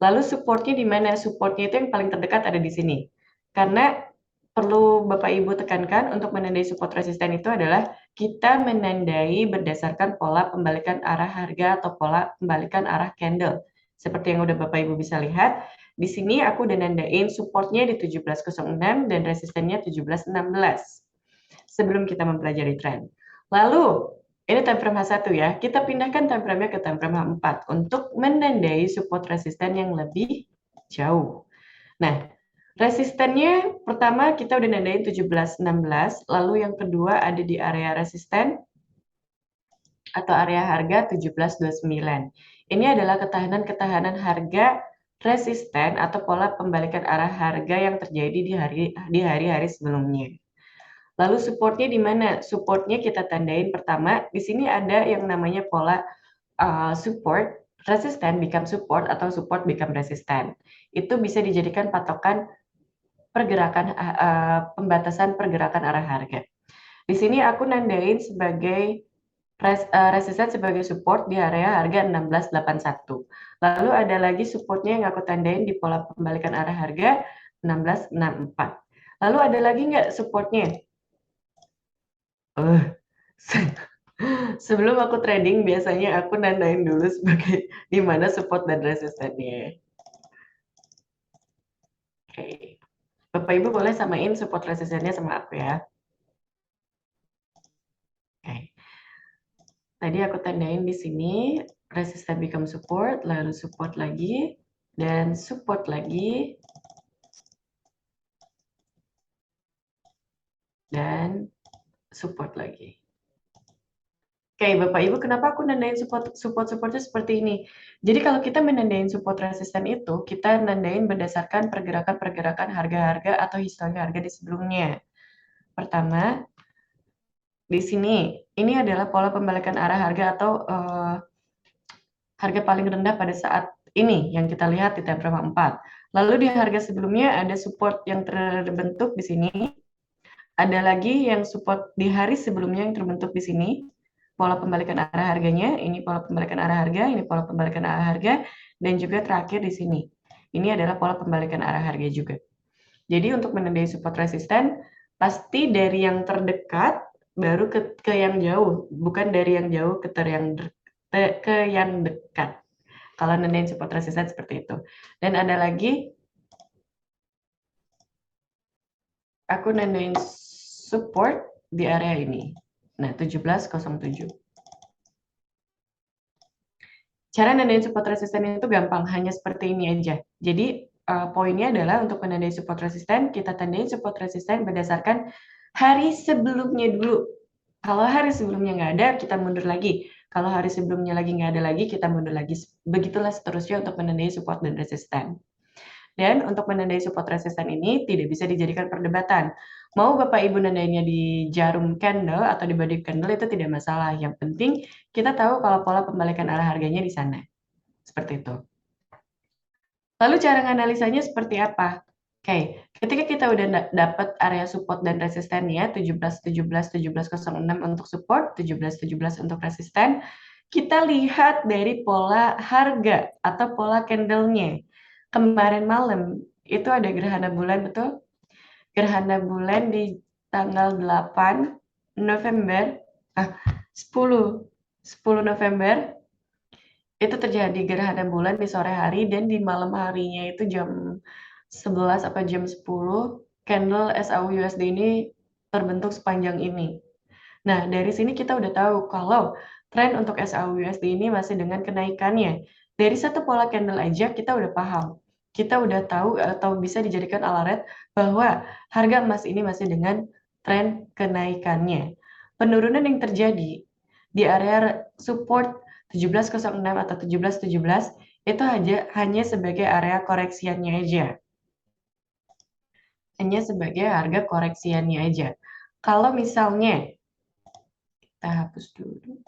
Lalu supportnya di mana? Supportnya itu yang paling terdekat ada di sini. Karena perlu Bapak Ibu tekankan untuk menandai support resisten itu adalah kita menandai berdasarkan pola pembalikan arah harga atau pola pembalikan arah candle. Seperti yang udah Bapak Ibu bisa lihat, di sini aku udah nandain supportnya di 17.06 dan resistennya 17.16 sebelum kita mempelajari tren. Lalu, ini time frame H1 ya, kita pindahkan time frame-nya ke time frame H4 untuk menandai support resisten yang lebih jauh. Nah, resistennya pertama kita udah nandain 17.16, lalu yang kedua ada di area resisten atau area harga 17.29. Ini adalah ketahanan-ketahanan harga resisten atau pola pembalikan arah harga yang terjadi di hari-hari sebelumnya. Lalu supportnya di mana? Supportnya kita tandain pertama, di sini ada yang namanya pola support, resisten become support atau support become resisten. Itu bisa dijadikan patokan pergerakan pembatasan pergerakan arah harga. Di sini aku nandain sebagai resisten sebagai support di area harga 1681. Lalu ada lagi supportnya yang aku tandain di pola pembalikan arah harga 1664. Lalu ada lagi nggak supportnya? Sebelum aku trading, biasanya aku nandain dulu sebagai di mana support dan resistennya. Oke. Bapak Ibu boleh samain support resistennya sama aku ya. Oke. Tadi aku tandain di sini, resisten become support, lalu support lagi, dan support lagi, dan support lagi. Oke, Bapak Ibu, kenapa aku nandain supportnya seperti ini? Jadi kalau kita menandain support resisten itu, kita nandain berdasarkan pergerakan-pergerakan harga-harga atau histori harga di sebelumnya. Pertama, di sini, ini adalah pola pembalikan arah harga atau harga paling rendah pada saat ini yang kita lihat di time frame 4. Lalu di harga sebelumnya ada support yang terbentuk di sini. Ada lagi yang support di hari sebelumnya yang terbentuk di sini. Pola pembalikan arah harganya, ini pola pembalikan arah harga, ini pola pembalikan arah harga, dan juga terakhir di sini. Ini adalah pola pembalikan arah harga juga. Jadi untuk menandai support resisten, pasti dari yang terdekat baru ke yang jauh, bukan dari yang jauh ke yang dekat. Kalau nandain support resisten seperti itu. Dan ada lagi, aku nandain support di area ini. Nah, 1707. Cara nandain support resisten itu gampang, hanya seperti ini aja. Jadi, poinnya adalah untuk menandai support resisten, kita tandain support resisten berdasarkan hari sebelumnya dulu. Kalau hari sebelumnya nggak ada, kita mundur lagi. Kalau hari sebelumnya lagi nggak ada lagi, kita mundur lagi. Begitulah seterusnya untuk menandai support dan resisten. Dan untuk menandai support resisten ini tidak bisa dijadikan perdebatan. Mau Bapak Ibu nandainnya di jarum candle atau di body candle itu tidak masalah. Yang penting kita tahu kalau pola pembalikan arah harganya di sana. Seperti itu. Lalu cara menganalisanya seperti apa? Oke, ketika kita udah dapat area support dan resistennya 17.17.17.06 untuk support, 17.17 untuk resisten, kita lihat dari pola harga atau pola candle-nya. Kemarin malam itu ada gerhana bulan, betul? Gerhana bulan di tanggal 8 November, 10 November itu terjadi gerhana bulan di sore hari dan di malam harinya itu jam 11 atau jam 10 candle SAU-USD ini terbentuk sepanjang ini. Nah, dari sini kita udah tahu kalau tren untuk SAU-USD ini masih dengan kenaikannya. Dari satu pola candle aja kita udah paham. Kita udah tahu atau bisa dijadikan alamat bahwa harga emas ini masih dengan tren kenaikannya. Penurunan yang terjadi di area support 1706 atau 1717 itu hanya sebagai area koreksiannya aja. Hanya sebagai harga koreksiannya aja. Kalau misalnya kita hapus dulu.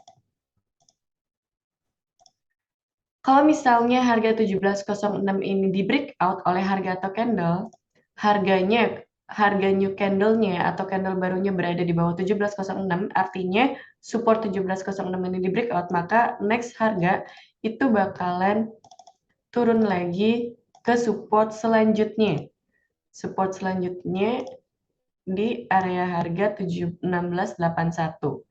Kalau misalnya harga 1706 ini di breakout oleh harga atau candle, harga new candle-nya atau candle barunya berada di bawah 1706, artinya support 1706 ini di breakout, maka next harga itu bakalan turun lagi ke support selanjutnya. Support selanjutnya di area harga 1681.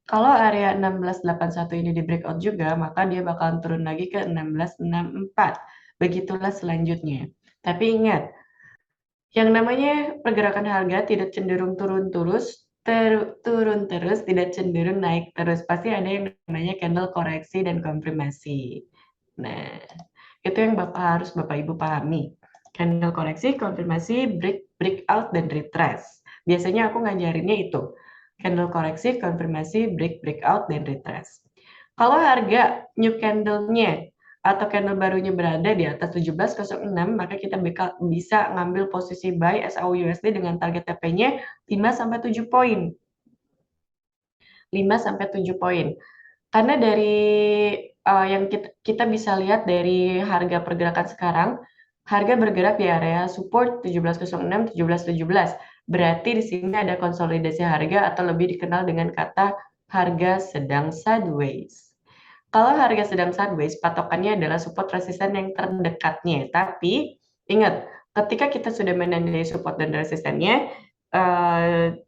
Kalau area 1681 ini di breakout juga, maka dia bakalan turun lagi ke 1664. Begitulah selanjutnya. Tapi ingat, yang namanya pergerakan harga tidak cenderung turun terus, tidak cenderung naik terus. Pasti ada yang namanya candle koreksi dan konfirmasi. Nah, itu yang harus Bapak Ibu pahami. Candle koreksi, konfirmasi, breakout, dan retrace. Biasanya aku ngajarinnya itu. Candle koreksi, konfirmasi, breakout, dan retrace. Kalau harga new candle-nya atau candle barunya berada di atas 1706, maka kita bisa ngambil posisi buy SAU-USD dengan target TP-nya 5-7 poin. 5-7 poin. Karena dari yang kita bisa lihat dari harga pergerakan sekarang, harga bergerak di area support 1706, 1717. Berarti di sini ada konsolidasi harga atau lebih dikenal dengan kata harga sedang sideways. Kalau harga sedang sideways, patokannya adalah support resisten yang terdekatnya. Tapi ingat, ketika kita sudah menandai support dan resistennya,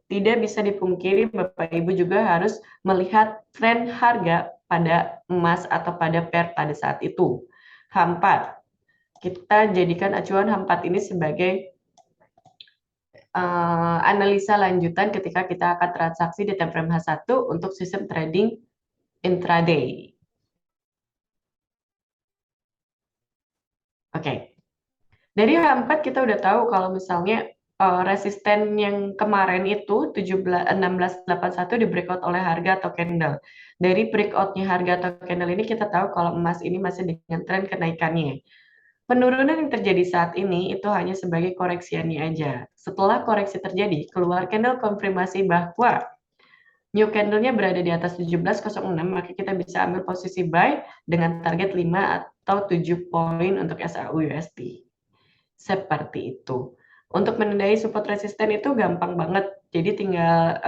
tidak bisa dipungkiri Bapak Ibu juga harus melihat tren harga pada emas atau pada pair pada saat itu. H4. Kita jadikan acuan H4 ini sebagai analisa lanjutan ketika kita akan transaksi di time frame H1 untuk sistem trading intraday. Oke. Dari H4 kita udah tahu kalau misalnya resisten yang kemarin itu 1681 di breakout oleh harga atau candle. Dari breakoutnya harga atau candle ini kita tahu kalau emas ini masih dengan tren kenaikannya. Penurunan yang terjadi saat ini itu hanya sebagai koreksiannya aja. Setelah koreksi terjadi, keluar candle konfirmasi bahwa new candle-nya berada di atas 17.06, maka kita bisa ambil posisi buy dengan target 5 atau 7 poin untuk SAU USD. Seperti itu. Untuk menandai support resisten itu gampang banget. Jadi tinggal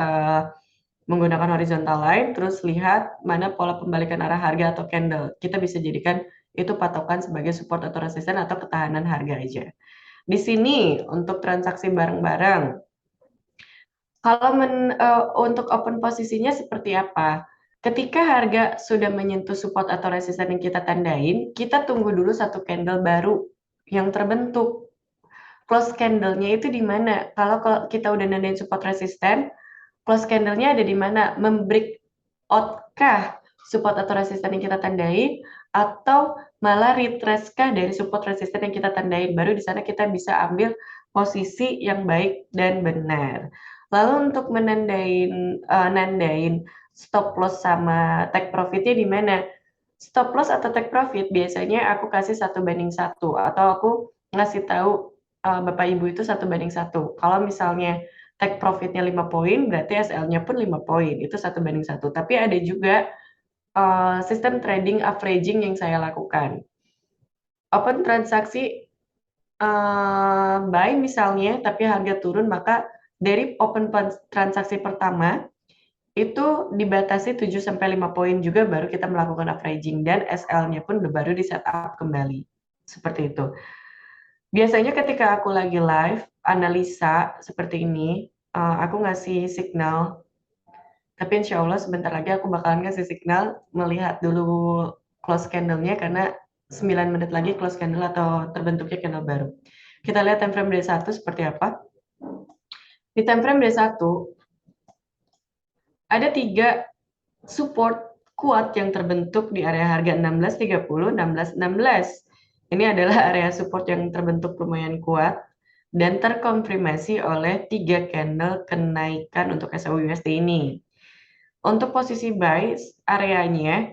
menggunakan horizontal line, terus lihat mana pola pembalikan arah harga atau candle. Kita bisa jadikan itu patokan sebagai support atau resisten atau ketahanan harga aja. Di sini untuk transaksi bareng-bareng, kalau untuk open posisinya seperti apa? Ketika harga sudah menyentuh support atau resisten yang kita tandain, kita tunggu dulu satu candle baru yang terbentuk. Close candle-nya itu di mana? Kalau kita udah nandain support resisten, close candle-nya ada di mana? Membreak out-kah support atau resisten yang kita tandai, atau malah retrace kah dari support resisten yang kita tandain? Baru di sana kita bisa ambil posisi yang baik dan benar. Lalu untuk nandain stop loss sama take profit-nya di mana? Stop loss atau take profit biasanya aku kasih 1:1 atau aku ngasih tahu Bapak Ibu itu 1:1. Kalau misalnya take profit-nya 5 poin, berarti SL-nya pun 5 poin. Itu 1:1. Tapi ada juga sistem trading averaging yang saya lakukan. Open transaksi buy misalnya, tapi harga turun, maka dari open transaksi pertama, itu dibatasi 7-5 poin juga baru kita melakukan averaging. Dan SL-nya pun baru di setup kembali. Seperti itu. Biasanya ketika aku lagi live, analisa seperti ini, aku ngasih signal, tapi insya Allah sebentar lagi aku bakalan ngasih signal melihat dulu close candle-nya, karena 9 menit lagi close candle atau terbentuknya candle baru. Kita lihat time frame D1 seperti apa. Di time frame D1, ada 3 support kuat yang terbentuk di area harga 16.30, 16.16. Ini adalah area support yang terbentuk lumayan kuat dan terkonfirmasi oleh 3 candle kenaikan untuk SAU USD ini. Untuk posisi buy areanya,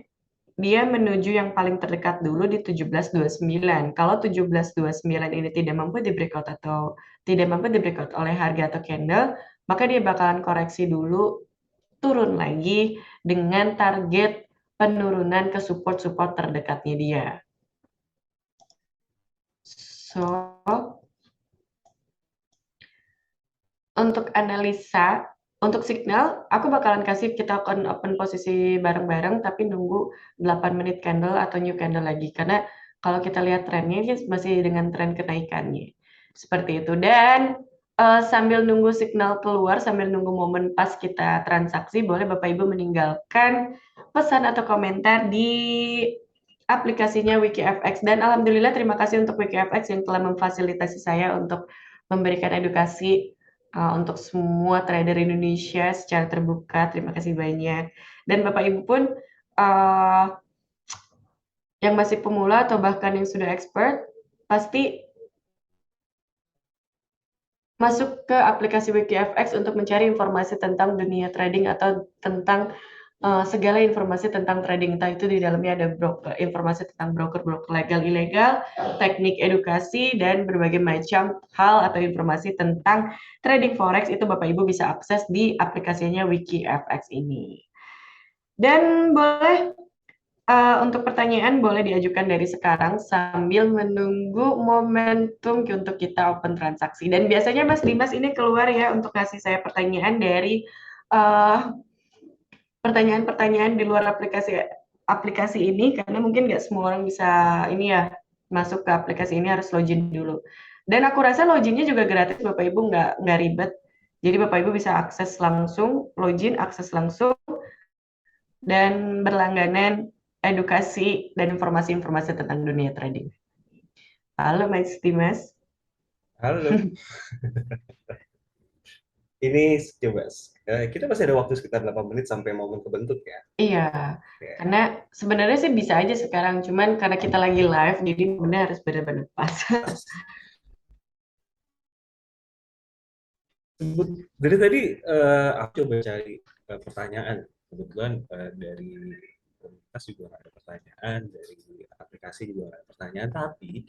dia menuju yang paling terdekat dulu di 17.29. Kalau 17.29 ini tidak mampu di breakout oleh harga atau candle, maka dia bakalan koreksi dulu, turun lagi dengan target penurunan ke support-support terdekatnya dia. So, untuk analisa, untuk signal, aku bakalan kasih kita akan open posisi bareng-bareng, tapi nunggu 8 menit candle atau new candle lagi. Karena kalau kita lihat trennya, masih dengan tren kenaikannya. Seperti itu. Dan sambil nunggu signal keluar, sambil nunggu momen pas kita transaksi, boleh Bapak Ibu meninggalkan pesan atau komentar di aplikasinya WikiFX. Dan alhamdulillah terima kasih untuk WikiFX yang telah memfasilitasi saya untuk memberikan edukasi untuk semua trader Indonesia secara terbuka. Terima kasih banyak. Dan Bapak Ibu pun yang masih pemula atau bahkan yang sudah expert, pasti masuk ke aplikasi WikiFX untuk mencari informasi tentang dunia trading atau tentang segala informasi tentang trading. Entah itu di dalamnya ada informasi tentang broker-broker legal, ilegal, teknik edukasi, dan berbagai macam hal atau informasi tentang trading forex. Itu Bapak Ibu bisa akses di aplikasinya WikiFX ini. Dan boleh untuk pertanyaan boleh diajukan dari sekarang sambil menunggu momentum untuk kita open transaksi. Dan biasanya Mas Dimas ini keluar ya untuk ngasih saya pertanyaan dari pertanyaan-pertanyaan di luar aplikasi ini, karena mungkin nggak semua orang bisa ini ya masuk ke aplikasi ini, harus login dulu. Dan aku rasa loginnya juga gratis Bapak Ibu, nggak ribet. Jadi Bapak Ibu bisa akses langsung, login, akses langsung, dan berlangganan edukasi dan informasi-informasi tentang dunia trading. Halo Mas Dimas. Halo. Ini coba kita masih ada waktu sekitar 8 menit sampai momen kebentuk ya. Iya, Oke. karena sebenarnya sih bisa aja sekarang, cuman karena kita lagi live, jadi benar harus benar-benar pas. Dari tadi aku coba cari pertanyaan. Kebetulan dari komunitas juga ada pertanyaan, dari aplikasi juga ada pertanyaan. Tapi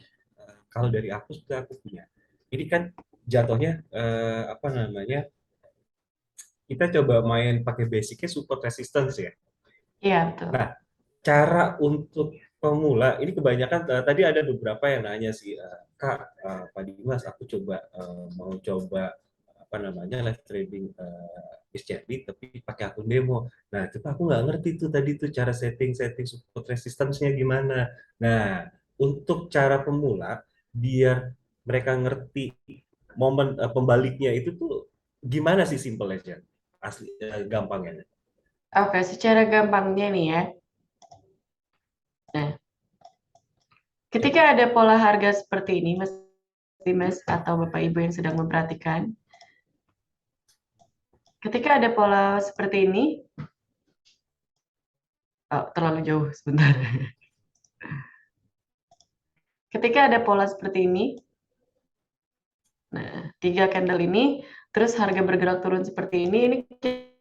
kalau dari aku sudah aku punya. Ini kan jatuhnya apa namanya? Kita coba main pakai basicnya support resistance ya. Iya, betul. Nah, cara untuk pemula ini kebanyakan tadi ada beberapa yang nanya sih, Kak, Pak Dimas, aku coba mau coba apa namanya live trading exchange tapi pakai akun demo. Nah, itu aku nggak ngerti tuh tadi tuh cara setting support resistance-nya gimana. Nah, untuk cara pemula biar mereka ngerti momen pembaliknya itu tuh gimana sih simple aja, asli gampangnya. Oke, secara gampangnya nih ya. Nah, ketika Coba. ada pola harga seperti ini, Mas Dimas atau Bapak Ibu yang sedang memperhatikan, ketika ada pola seperti ini, oh, terlalu jauh sebentar. Ketika ada pola seperti ini, nah, 3 candle ini, terus harga bergerak turun seperti ini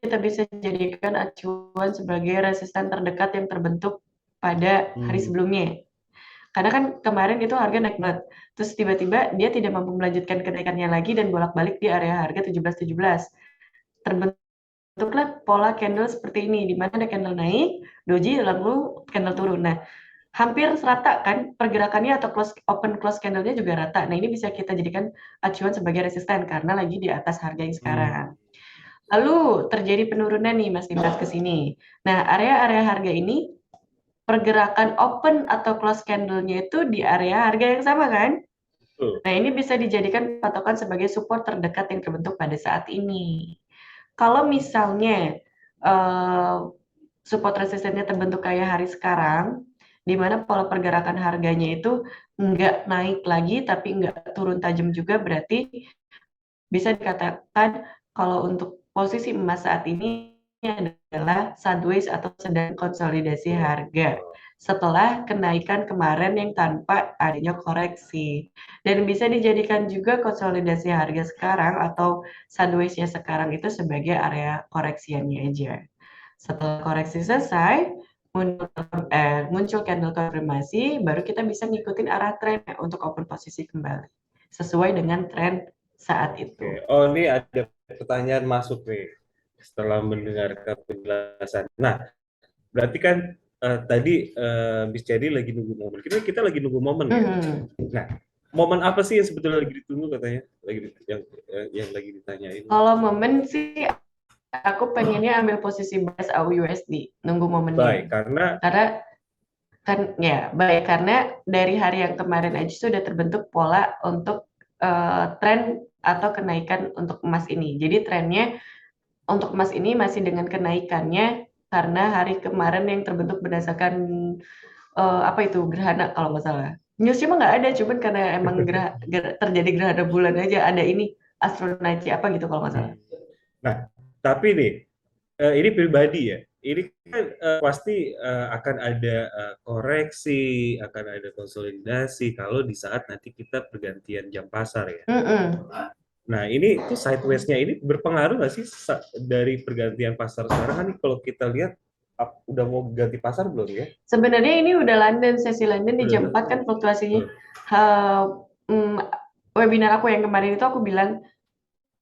kita bisa jadikan acuan sebagai resisten terdekat yang terbentuk pada hari Hmm. sebelumnya. Karena kan kemarin itu harga naik banget, terus tiba-tiba dia tidak mampu melanjutkan kenaikannya lagi dan bolak-balik di area harga 17.17. Terbentuklah pola candle seperti ini, di mana ada candle naik, doji, lalu candle turun. Nah, hampir rata kan pergerakannya atau open close candle-nya juga rata. Nah, ini bisa kita jadikan acuan sebagai resisten karena lagi di atas harga yang sekarang. Lalu terjadi penurunan nih Mas Dimas ke sini. Nah, area-area harga ini pergerakan open atau close candle-nya itu di area harga yang sama kan? Nah, ini bisa dijadikan patokan sebagai support terdekat yang terbentuk pada saat ini. Kalau misalnya support resistennya terbentuk kayak hari sekarang, di mana pola pergerakan harganya itu nggak naik lagi tapi nggak turun tajam juga, berarti bisa dikatakan kalau untuk posisi emas saat ini adalah sideways atau sedang konsolidasi harga setelah kenaikan kemarin yang tanpa adanya koreksi. Dan bisa dijadikan juga konsolidasi harga sekarang atau sideways-nya sekarang itu sebagai area koreksiannya aja. Setelah koreksi selesai, muncul candle konfirmasi, baru kita bisa ngikutin arah tren untuk open posisi kembali sesuai dengan tren saat itu. Oke. Oh, ini ada pertanyaan masuk nih setelah mendengarkan penjelasan. Nah, berarti kan tadi Miss Jadi lagi nunggu momen. Kita lagi nunggu momen ya. Nah, momen apa sih yang sebetulnya lagi ditunggu katanya? Yang lagi ditanyain. Kalau momen sih aku pengennya ambil posisi bias AUUSD, nunggu momennya. Baik, karena karena dari hari yang kemarin aja sudah terbentuk pola untuk tren atau kenaikan untuk emas ini. Jadi trennya untuk emas ini masih dengan kenaikannya karena hari kemarin yang terbentuk berdasarkan apa itu gerhana kalau nggak salah. Newsnya mah nggak ada, cuman karena emang terjadi gerhana bulan aja ada ini astronaci apa gitu kalau nggak salah. Nah, tapi nih ini pribadi ya. Ini kan pasti akan ada koreksi, akan ada konsolidasi kalau di saat nanti kita pergantian jam pasar ya. Nah, ini tuh sideways-nya ini berpengaruh nggak sih dari pergantian pasar sekarang kan kalau kita lihat udah mau ganti pasar belum ya? Sebenarnya ini udah London, sesi London di jam 4 kan fluktuasinya. Webinar aku yang kemarin itu aku bilang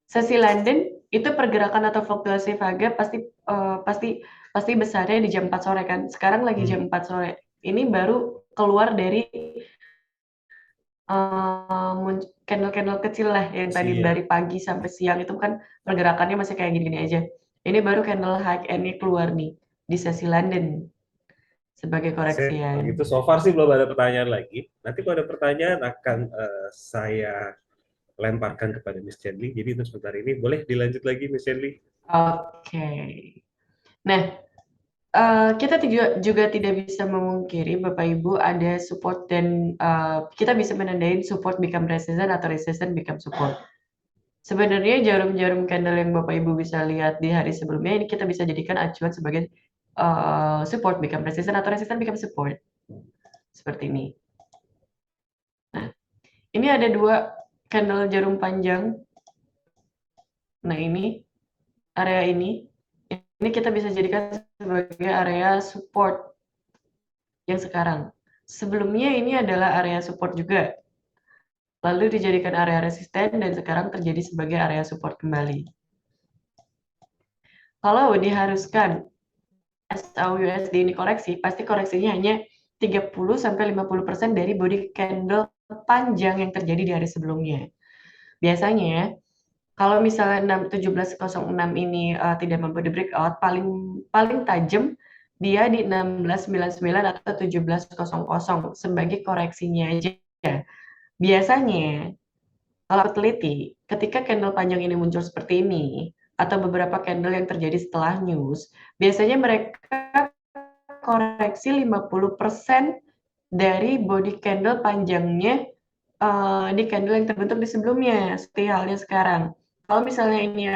sesi London itu pergerakan atau fluktuasi harga pasti besarnya di jam 4 sore kan. Sekarang lagi jam 4 sore. Ini baru keluar dari candle-candle kecil lah yang tadi dari pagi sampai siang itu kan pergerakannya masih kayak gini-gini aja. Ini baru candle high end-nya keluar nih di sesi London sebagai koreksian. Itu so far sih belum ada pertanyaan lagi. Nanti kalau ada pertanyaan akan saya lemparkan kepada Miss Chandli. Jadi untuk sebentar ini boleh dilanjut lagi Miss Chandli. Oke. Nah, kita juga tidak bisa memungkiri Bapak Ibu ada support dan kita bisa menandain support become resistance atau resistance become support. Sebenarnya jarum-jarum candle yang Bapak Ibu bisa lihat di hari sebelumnya ini kita bisa jadikan acuan sebagai support become resistance atau resistance become support. Seperti ini. Nah, ini ada 2 candle jarum panjang. Nah, ini area ini kita bisa jadikan sebagai area support yang sekarang. Sebelumnya ini adalah area support juga. Lalu dijadikan area resisten dan sekarang terjadi sebagai area support kembali. Kalau diharuskan SAUUSD ini koreksi, pasti koreksinya hanya 30-50% dari body candle panjang yang terjadi di hari sebelumnya. Biasanya, kalau misalnya 1706 ini tidak mampu di breakout, paling tajam dia di 1699 atau 1700 sebagai koreksinya aja. Biasanya, kalau teliti, ketika candle panjang ini muncul seperti ini, atau beberapa candle yang terjadi setelah news, biasanya mereka koreksi 50% dari body candle panjangnya di candle yang terbentuk di sebelumnya, seperti halnya sekarang. Kalau misalnya ini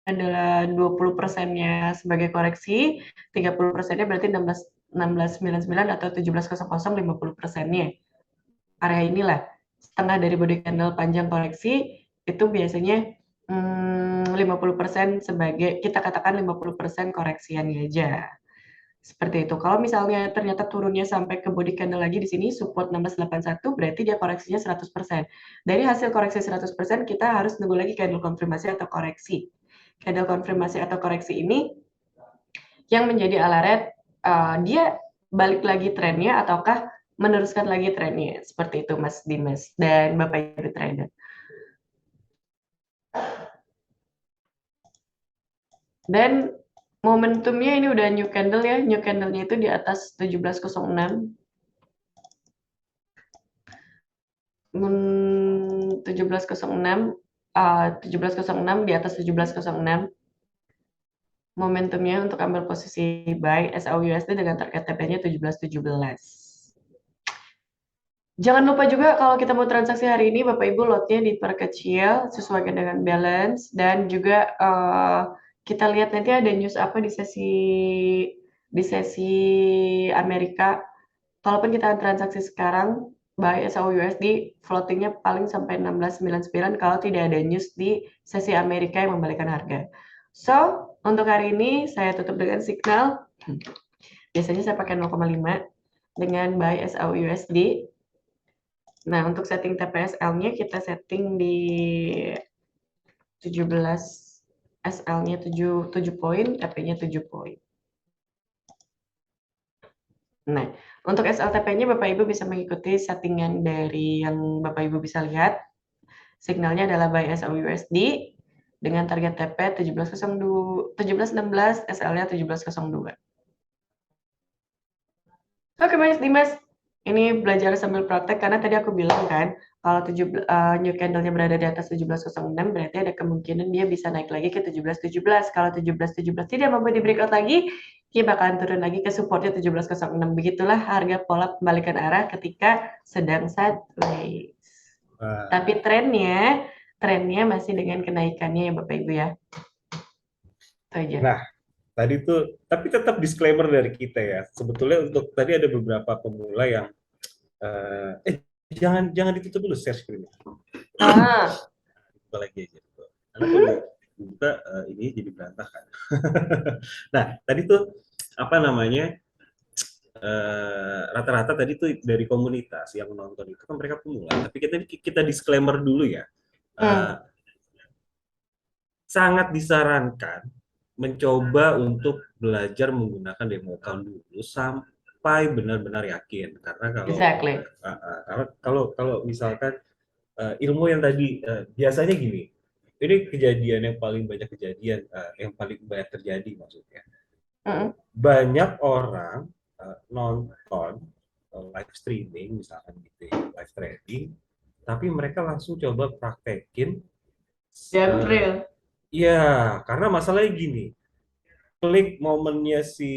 adalah 20%-nya sebagai koreksi, 30%-nya berarti 1699 atau 1700, 50%-nya. Area inilah setengah dari body candle panjang koreksi itu biasanya 50% sebagai kita katakan 50% koreksiannya aja. Seperti itu. Kalau misalnya ternyata turunnya sampai ke body candle lagi di sini support 1681 berarti dia koreksinya 100%. Dari hasil koreksi 100% kita harus nunggu lagi candle konfirmasi atau koreksi. Candle konfirmasi atau koreksi ini yang menjadi alaret dia balik lagi trennya ataukah meneruskan lagi trennya. Seperti itu Mas Dimas dan Bapak Ibu trader. Dan momentumnya ini udah new candle ya. New candle-nya itu di atas 1706. 1706 1706 di atas 1706. Momentumnya untuk ambil posisi buy SAUUSD dengan target TP-nya 1717. Jangan lupa juga kalau kita mau transaksi hari ini Bapak Ibu lotnya diperkecil sesuaikan dengan balance dan juga kita lihat nanti ada news apa di sesi Amerika. Kalaupun kita transaksi sekarang buy SAUUSD floatingnya paling sampai 1699 kalau tidak ada news di sesi Amerika yang membalikkan harga. So, untuk hari ini saya tutup dengan signal. Biasanya saya pakai 0,5 dengan buy SAUUSD. Nah, untuk setting TPSL-nya kita setting di 17 SL-nya 7 poin, TP-nya 7 poin. Nah, untuk SLTP-nya Bapak Ibu bisa mengikuti settingan dari yang Bapak Ibu bisa lihat. Signalnya adalah buy SAUUSD dengan target TP 1716, SL-nya 1702. Oke Mas Dimas, ini belajar sambil praktek karena tadi aku bilang kan, kalau new candle-nya berada di atas 1706 berarti ada kemungkinan dia bisa naik lagi ke 1717. Kalau 1717 tidak mampu di breakout lagi, dia bakalan turun lagi ke supportnya 1706. Begitulah harga pola pembalikan arah ketika sedang sideways. Tapi trennya masih dengan kenaikannya ya Bapak Ibu ya. Itu aja. Nah, tadi tuh, tapi tetap disclaimer dari kita ya. Sebetulnya untuk tadi ada beberapa pemula yang jangan ditutup dulu share screen. Buka lagi aja. Karena kalau dibuka ini jadi berantakan. Nah, tadi tuh apa namanya? Rata-rata tadi tuh dari komunitas yang nonton itu kan mereka pemula. Tapi kita disclaimer dulu ya. Sangat disarankan mencoba untuk belajar menggunakan demo account dulu sampai benar-benar yakin karena kalau misalkan ilmu yang tadi biasanya gini, ini kejadian yang paling banyak terjadi maksudnya. Banyak orang nonton live streaming misalkan gitu ya, live trading, tapi mereka langsung coba praktekin iya, karena masalahnya gini, klik momennya si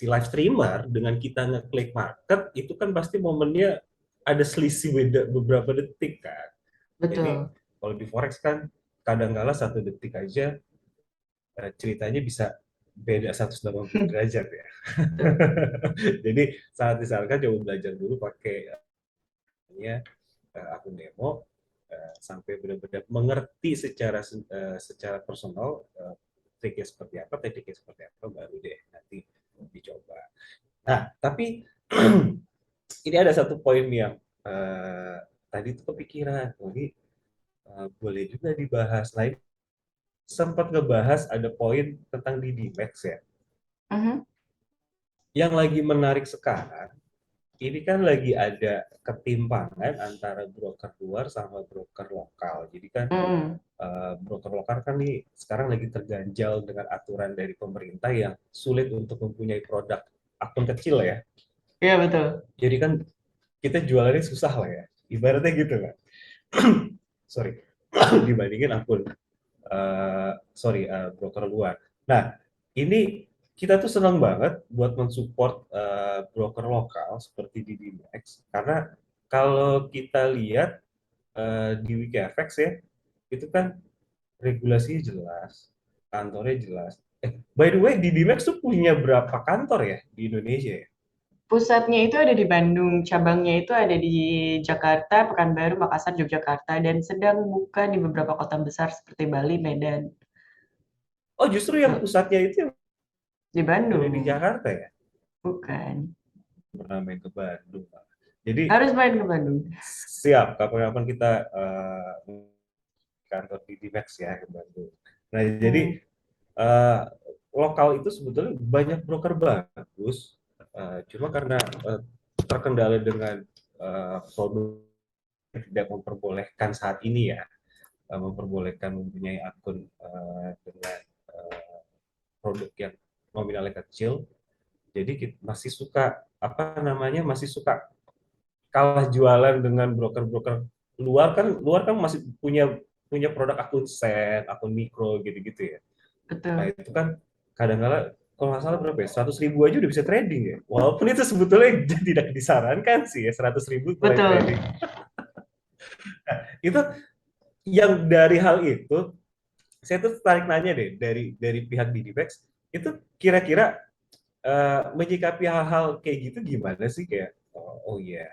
live streamer dengan kita ngeklik market itu kan pasti momennya ada selisih beda beberapa detik kan. Jadi Betul. kalau di forex kan kadang-kala 1 detik aja ceritanya bisa beda 180 derajat ya. Betul. Jadi sangat disarankan coba belajar dulu pakai akun demo sampai benar-benar mengerti secara personal triknya seperti apa, tekniknya seperti apa, baru deh nanti dicoba. Nah, tapi ini ada satu poin yang tadi tuh kepikiran, ini boleh juga dibahas. Lain sempat ngebahas ada poin tentang DDMax ya. Mhm. Yang lagi menarik sekarang, ini kan lagi ada ketimpangan antara broker luar sama broker lokal. Jadi kan Mhm. broker lokal kan nih sekarang lagi terganjal dengan aturan dari pemerintah yang sulit untuk mempunyai produk akun kecil ya. Iya betul. Jadi kan kita jualannya susah lah ya. Ibaratnya gitu kan. Sorry. Dibandingin akun broker luar. Nah, ini kita tuh senang banget buat mensupport broker lokal seperti di DDMax karena kalau kita lihat di WikiFX ya, itu kan regulasinya jelas, kantornya jelas. By the way, DDMax tuh punya berapa kantor ya di Indonesia ya? Pusatnya itu ada di Bandung, cabangnya itu ada di Jakarta, Pekanbaru, Makassar, Yogyakarta, dan sedang buka di beberapa kota besar seperti Bali, Medan. Oh, justru yang Tuh, pusatnya itu yang di ada di Bandung, Jakarta ya? bukan. Pernah main ke Bandung. Jadi Harus main ke Bandung. siap, kapan-kapan kita kantor di DDMax ya ke Bandung. Nah, jadi Hmm. eh, lokal itu sebetulnya banyak broker bagus, cuma karena terkendala dengan produk yang tidak memperbolehkan saat ini ya, memperbolehkan mempunyai akun dengan eh, produk yang nominalnya kecil, jadi kita masih suka apa namanya masih suka kalah jualan dengan broker-broker luar kan masih punya punya produk akun set, akun mikro gitu-gitu ya. Nah Betul. itu kan kadang-kala kalau nggak salah berapa ya 100.000 aja udah bisa trading ya. Walaupun itu sebetulnya tidak disarankan sih ya 100.000 mulai trading. Betul. Itu yang dari hal itu saya tuh tertarik nanya deh dari pihak Didivex itu kira-kira menyikapi hal-hal kayak gitu gimana sih kayak oh iya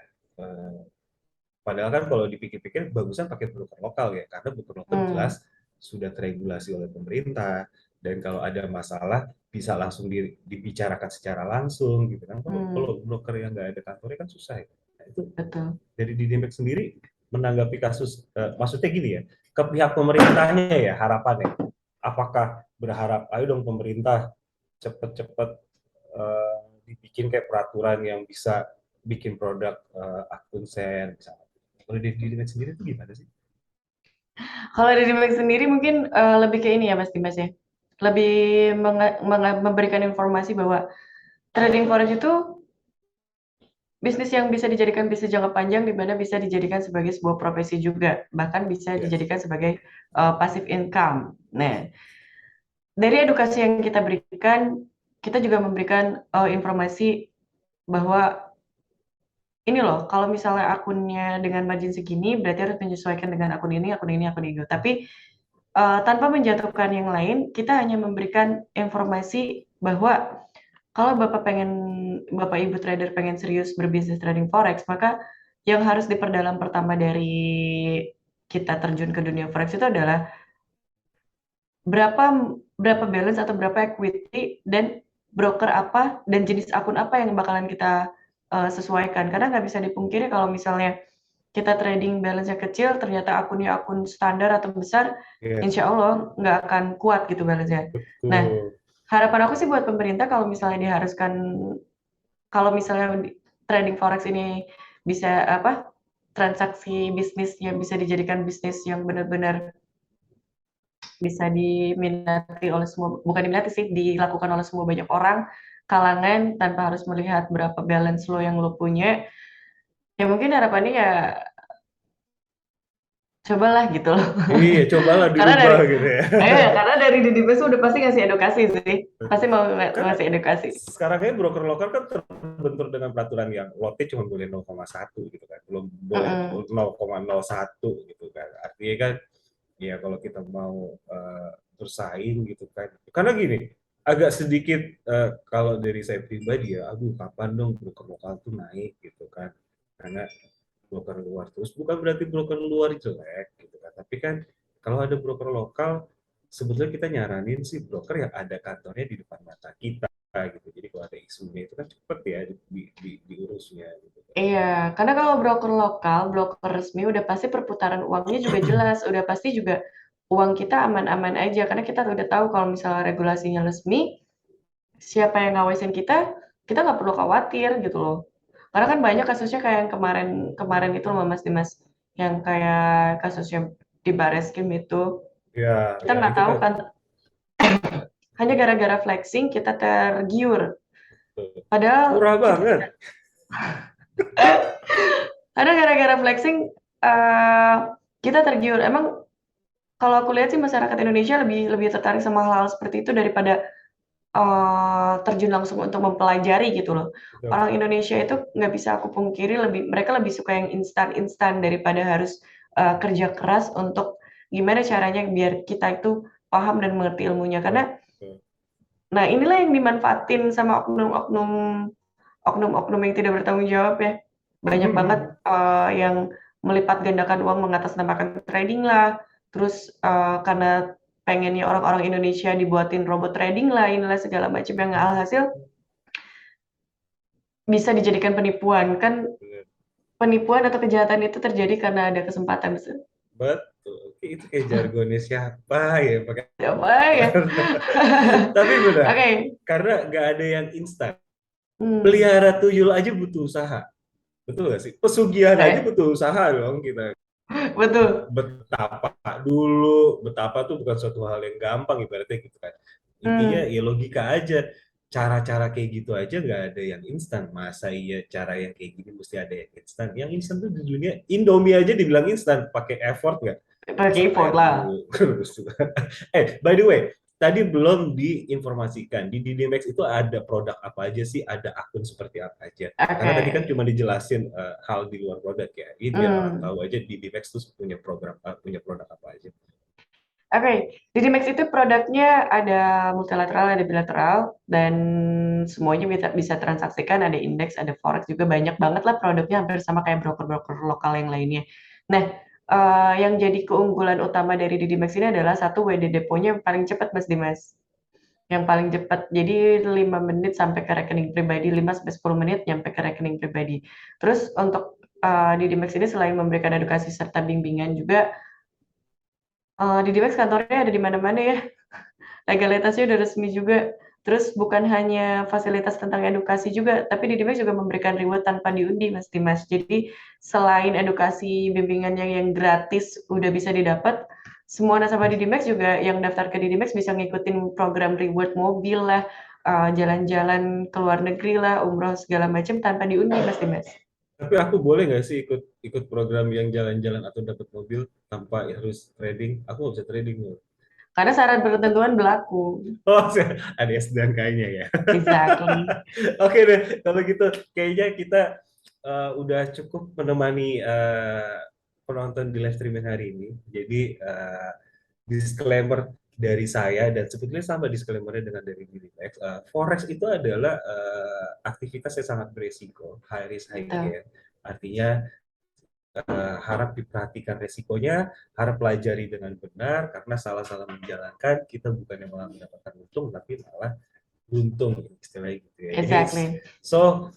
padahal kan kalau dipikir-pikir bagusan pakai broker lokal ya karena broker lokal Hmm. jelas sudah teregulasi oleh pemerintah dan kalau ada masalah bisa langsung dibicarakan secara langsung gitu kan kalau Hmm. broker yang nggak ada kantornya kan susah ya. Nah, itu Betul. dari Didimek sendiri menanggapi kasus maksudnya gini ya ke pihak pemerintahnya ya harapannya apakah berharap ayo dong pemerintah cepet-cepet dibikin kayak peraturan yang bisa bikin produk akun sen misalnya. Kalau di Didimek sendiri itu gimana sih? Kalau dari Max sendiri mungkin lebih ke ini ya Mas Dimas ya. Lebih memberikan informasi bahwa trading forex itu bisnis yang bisa dijadikan bisnis jangka panjang di mana bisa dijadikan sebagai sebuah profesi juga, bahkan bisa Yes. dijadikan sebagai passive income. Nah, dari edukasi yang kita berikan, kita juga memberikan informasi bahwa ini loh, kalau misalnya akunnya dengan margin segini, berarti harus menyesuaikan dengan akun ini, akun ini, akun ini. Tapi tanpa menjatuhkan yang lain, kita hanya memberikan informasi bahwa kalau Bapak Ibu trader pengen serius berbisnis trading forex, maka yang harus diperdalam pertama dari kita terjun ke dunia forex itu adalah berapa berapa balance atau berapa equity dan broker apa dan jenis akun apa yang bakalan kita sesuaikan. Karena nggak bisa dipungkiri kalau misalnya kita trading balance-nya kecil, ternyata akunnya akun standar atau besar, Yes, insya Allah nggak akan kuat gitu balance-nya. Nah, betul. harapan aku sih buat pemerintah kalau misalnya diharuskan, kalau misalnya trading forex ini bisa apa, transaksi bisnis yang bisa dijadikan bisnis yang benar-benar bisa diminati oleh semua, bukan diminati sih, dilakukan oleh semua banyak orang, kalangan, tanpa harus melihat berapa balance lo yang lo punya, ya mungkin harapannya ya cobalah gitu loh. Iya, cobalah Karena dirubah dari gitu ya. karena dari Didi Bes udah pasti ngasih edukasi sih. Pasti mau Karena ngasih edukasi. sekarang kayak broker lokal kan terbentur dengan peraturan yang lotnya cuma boleh 0,1 gitu kan, belum boleh Mm-mm. 0,01 gitu kan. artinya kan ya kalau kita mau bersaing gitu kan, karena gini agak sedikit kalau dari saya pribadi ya, aduh kapan dong broker lokal tuh naik gitu kan, karena broker luar terus bukan berarti broker luar jelek gitu kan, tapi kan kalau ada broker lokal sebetulnya kita nyaranin sih broker yang ada kantornya di depan mata kita gitu, jadi kalau ada isunya itu kan cepet ya diurusnya gitu kan. Iya, karena kalau broker lokal, broker resmi udah pasti perputaran uangnya juga jelas, udah pasti juga uang kita aman-aman aja karena kita udah tahu kalau misalnya regulasinya resmi, siapa yang ngawasin kita, kita nggak perlu khawatir gitu loh. Karena kan banyak kasusnya kayak yang kemarin itu loh Mas Dimas, yang kayak kasusnya di Barreskrim itu, Ya, kita ya nggak itu tahu kan kan, hanya gara-gara flexing kita tergiur. Padahal murah kita, banget. karena gara-gara flexing eh, kita tergiur. Emang kalau aku lihat sih masyarakat Indonesia lebih lebih tertarik sama hal-hal seperti itu daripada terjun langsung untuk mempelajari gitu loh. Betul. Orang Indonesia itu nggak bisa aku pungkiri mereka lebih suka yang instan-instan daripada harus kerja keras untuk gimana caranya biar kita itu paham dan mengerti ilmunya. Betul, Karena, betul. nah inilah yang dimanfaatin sama oknum-oknum yang tidak bertanggung jawab ya. Banyak banget yang melipat gandakan uang mengatasnamakan trading lah. Terus karena pengennya orang-orang Indonesia dibuatin robot trading lah, inilah segala macam yang alhasil bisa dijadikan penipuan. Kan penipuan atau kejahatan itu terjadi karena ada kesempatan. Betul. Oke, itu kayak jargonnya siapa ya pakai. Apa ya? Tapi benar, Oke. karena nggak ada yang instan. Hmm. Pelihara tuyul aja butuh usaha. Betul nggak sih? Pesugihan aja Eh, butuh usaha dong kita. betul. Betapa dulu, betapa tuh bukan suatu hal yang gampang ibaratnya gitu kan. Intinya Hmm. ya logika aja. Cara-cara kayak gitu aja nggak ada yang instan. Masa iya cara yang kayak gini mesti ada yang instan? Yang instan tuh di dunia Indomie aja dibilang instan, pakai effort nggak? Pakai Masak effort air lah. dulu. Terus juga. By the way, tadi belum diinformasikan di DDMax itu ada produk apa aja sih? Ada akun seperti apa aja? Karena tadi kan Oke. cuma dijelasin hal di luar produk ya. Ini biar orang Hmm. tahu aja di DDMax tuh punya program punya produk apa aja. Oke, di Max itu produknya ada multilateral, ada bilateral, dan semuanya bisa bisa transaksikan. Ada indeks, ada forex juga banyak banget lah produknya, hampir sama kayak broker-broker lokal yang lainnya. Nah, yang jadi keunggulan utama dari Didimax ini adalah satu WD deponya yang paling cepat, Mas Dimas. Yang paling cepat. Jadi 5 menit sampai ke rekening pribadi, 5 sampai 10 menit nyampe ke rekening pribadi. Terus untuk Didimax ini selain memberikan edukasi serta bimbingan juga, di Dimax kantornya ada di mana-mana ya. Legalitasnya udah resmi juga. Terus bukan hanya fasilitas tentang edukasi juga, tapi di Dimax juga memberikan reward tanpa diundi, Mas Dimas. Jadi selain edukasi bimbingannya yang gratis udah bisa didapat, semua nasabah di Dimax juga yang daftar ke Dimax bisa ngikutin program reward mobil lah, jalan-jalan ke luar negeri lah, umroh segala macam tanpa diundi, Mas Dimas. Tapi aku boleh nggak sih ikut ikut program yang jalan-jalan atau dapat mobil tanpa harus trading? Aku nggak bisa trading loh. Karena syarat berketentuan berlaku. Oh, ada SDNK-nya ya. Exactly. Oke deh, kalau gitu kayaknya kita udah cukup menemani penonton di live streaming hari ini. Jadi disclaimer dari saya dan sebetulnya sama disclaimernya dengan dari Dirimex. Forex itu adalah aktivitas yang sangat beresiko, high risk high Gitu. gain. Artinya harap diperhatikan resikonya, harap pelajari dengan benar karena salah-salah menjalankan kita bukannya malah mendapatkan untung tapi malah buntung istilahnya gitu ya. Jadi Exactly. so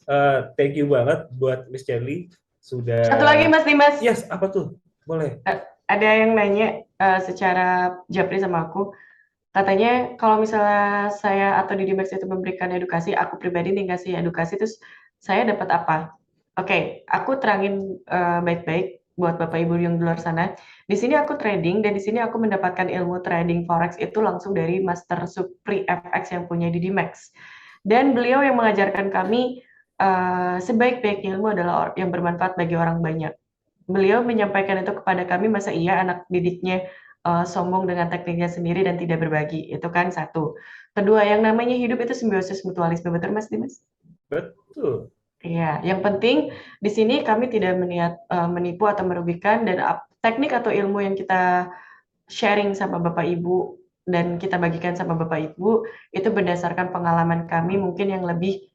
thank you banget buat Miss Charlie sudah. Satu lagi, Mas Dimas. Yes, apa tuh? Boleh. Ada yang nanya secara japri sama aku, katanya kalau misalnya saya atau Didimax itu memberikan edukasi, aku pribadi nih kasih edukasi, terus saya dapat apa? Oke, aku terangin baik-baik buat Bapak Ibu yang di luar sana. Di sini aku trading dan di sini aku mendapatkan ilmu trading forex itu langsung dari Master Supri FX yang punya Didimax. Dan beliau yang mengajarkan kami sebaik-baik ilmu adalah yang bermanfaat bagi orang banyak. Beliau menyampaikan itu kepada kami, masa iya anak didiknya sombong dengan tekniknya sendiri dan tidak berbagi. Itu kan satu. Kedua, yang namanya hidup itu simbiosis mutualisme, betul Mas Dimas? Betul. Iya, yang penting di sini kami tidak menipu atau merugikan dan teknik atau ilmu yang kita sharing sama Bapak Ibu dan kita bagikan sama Bapak Ibu itu berdasarkan pengalaman kami mungkin yang lebih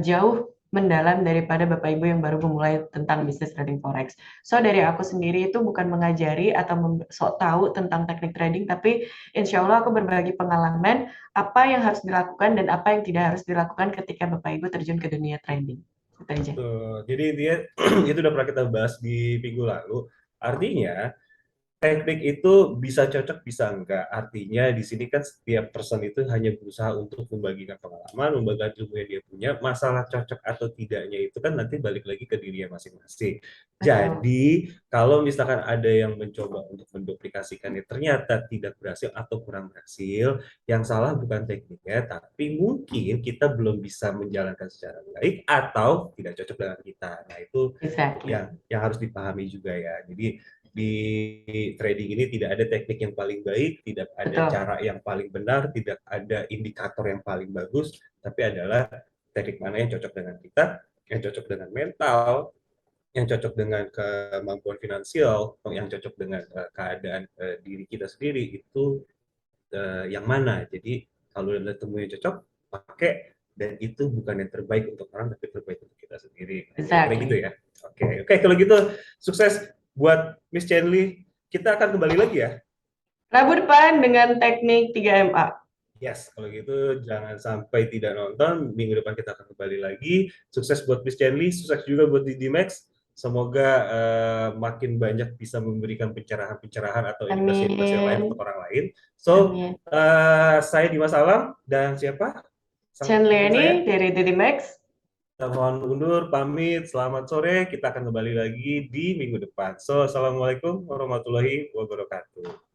jauh mendalam daripada Bapak Ibu yang baru memulai tentang bisnis trading forex. So dari aku sendiri itu bukan mengajari atau sok tahu tentang teknik trading, tapi insya Allah aku berbagi pengalaman apa yang harus dilakukan dan apa yang tidak harus dilakukan ketika Bapak Ibu terjun ke dunia trading. Itu aja. Jadi dia itu udah pernah kita bahas di minggu lalu. Artinya teknik itu bisa cocok, bisa enggak. Artinya di sini kan setiap person itu hanya berusaha untuk membagikan pengalaman, membagikan ilmu yang dia punya. Masalah cocok atau tidaknya itu kan nanti balik lagi ke dirinya masing-masing. Jadi, kalau misalkan ada yang mencoba untuk menduplikasikannya ternyata tidak berhasil atau kurang berhasil, yang salah bukan tekniknya, tapi mungkin kita belum bisa menjalankan secara baik atau tidak cocok dengan kita. Nah, itu yang harus dipahami juga ya. Jadi, di trading ini tidak ada teknik yang paling baik, tidak ada cara yang paling benar, tidak ada indikator yang paling bagus, tapi adalah teknik mana yang cocok dengan kita, yang cocok dengan mental, yang cocok dengan kemampuan finansial, yang cocok dengan keadaan diri kita sendiri, itu yang mana. Jadi kalau ada temu yang cocok, pakai, dan itu bukan yang terbaik untuk orang, tapi terbaik untuk kita sendiri. Kayak gitu ya. Oke, kalau gitu sukses buat Miss Chenly. Kita akan kembali lagi ya Rabu depan dengan teknik 3MA. Yes, kalau gitu jangan sampai tidak nonton. Minggu depan kita akan kembali lagi. Sukses buat Miss Chenly, sukses juga buat Didi Max. Semoga makin banyak bisa memberikan pencerahan-pencerahan atau edukasi-edukasi lain untuk orang lain. So, saya Dimas Alam dan siapa? Chenly dari Didi Max. Kita mohon undur, pamit, selamat sore. Kita akan kembali lagi di minggu depan. So, assalamualaikum warahmatullahi wabarakatuh.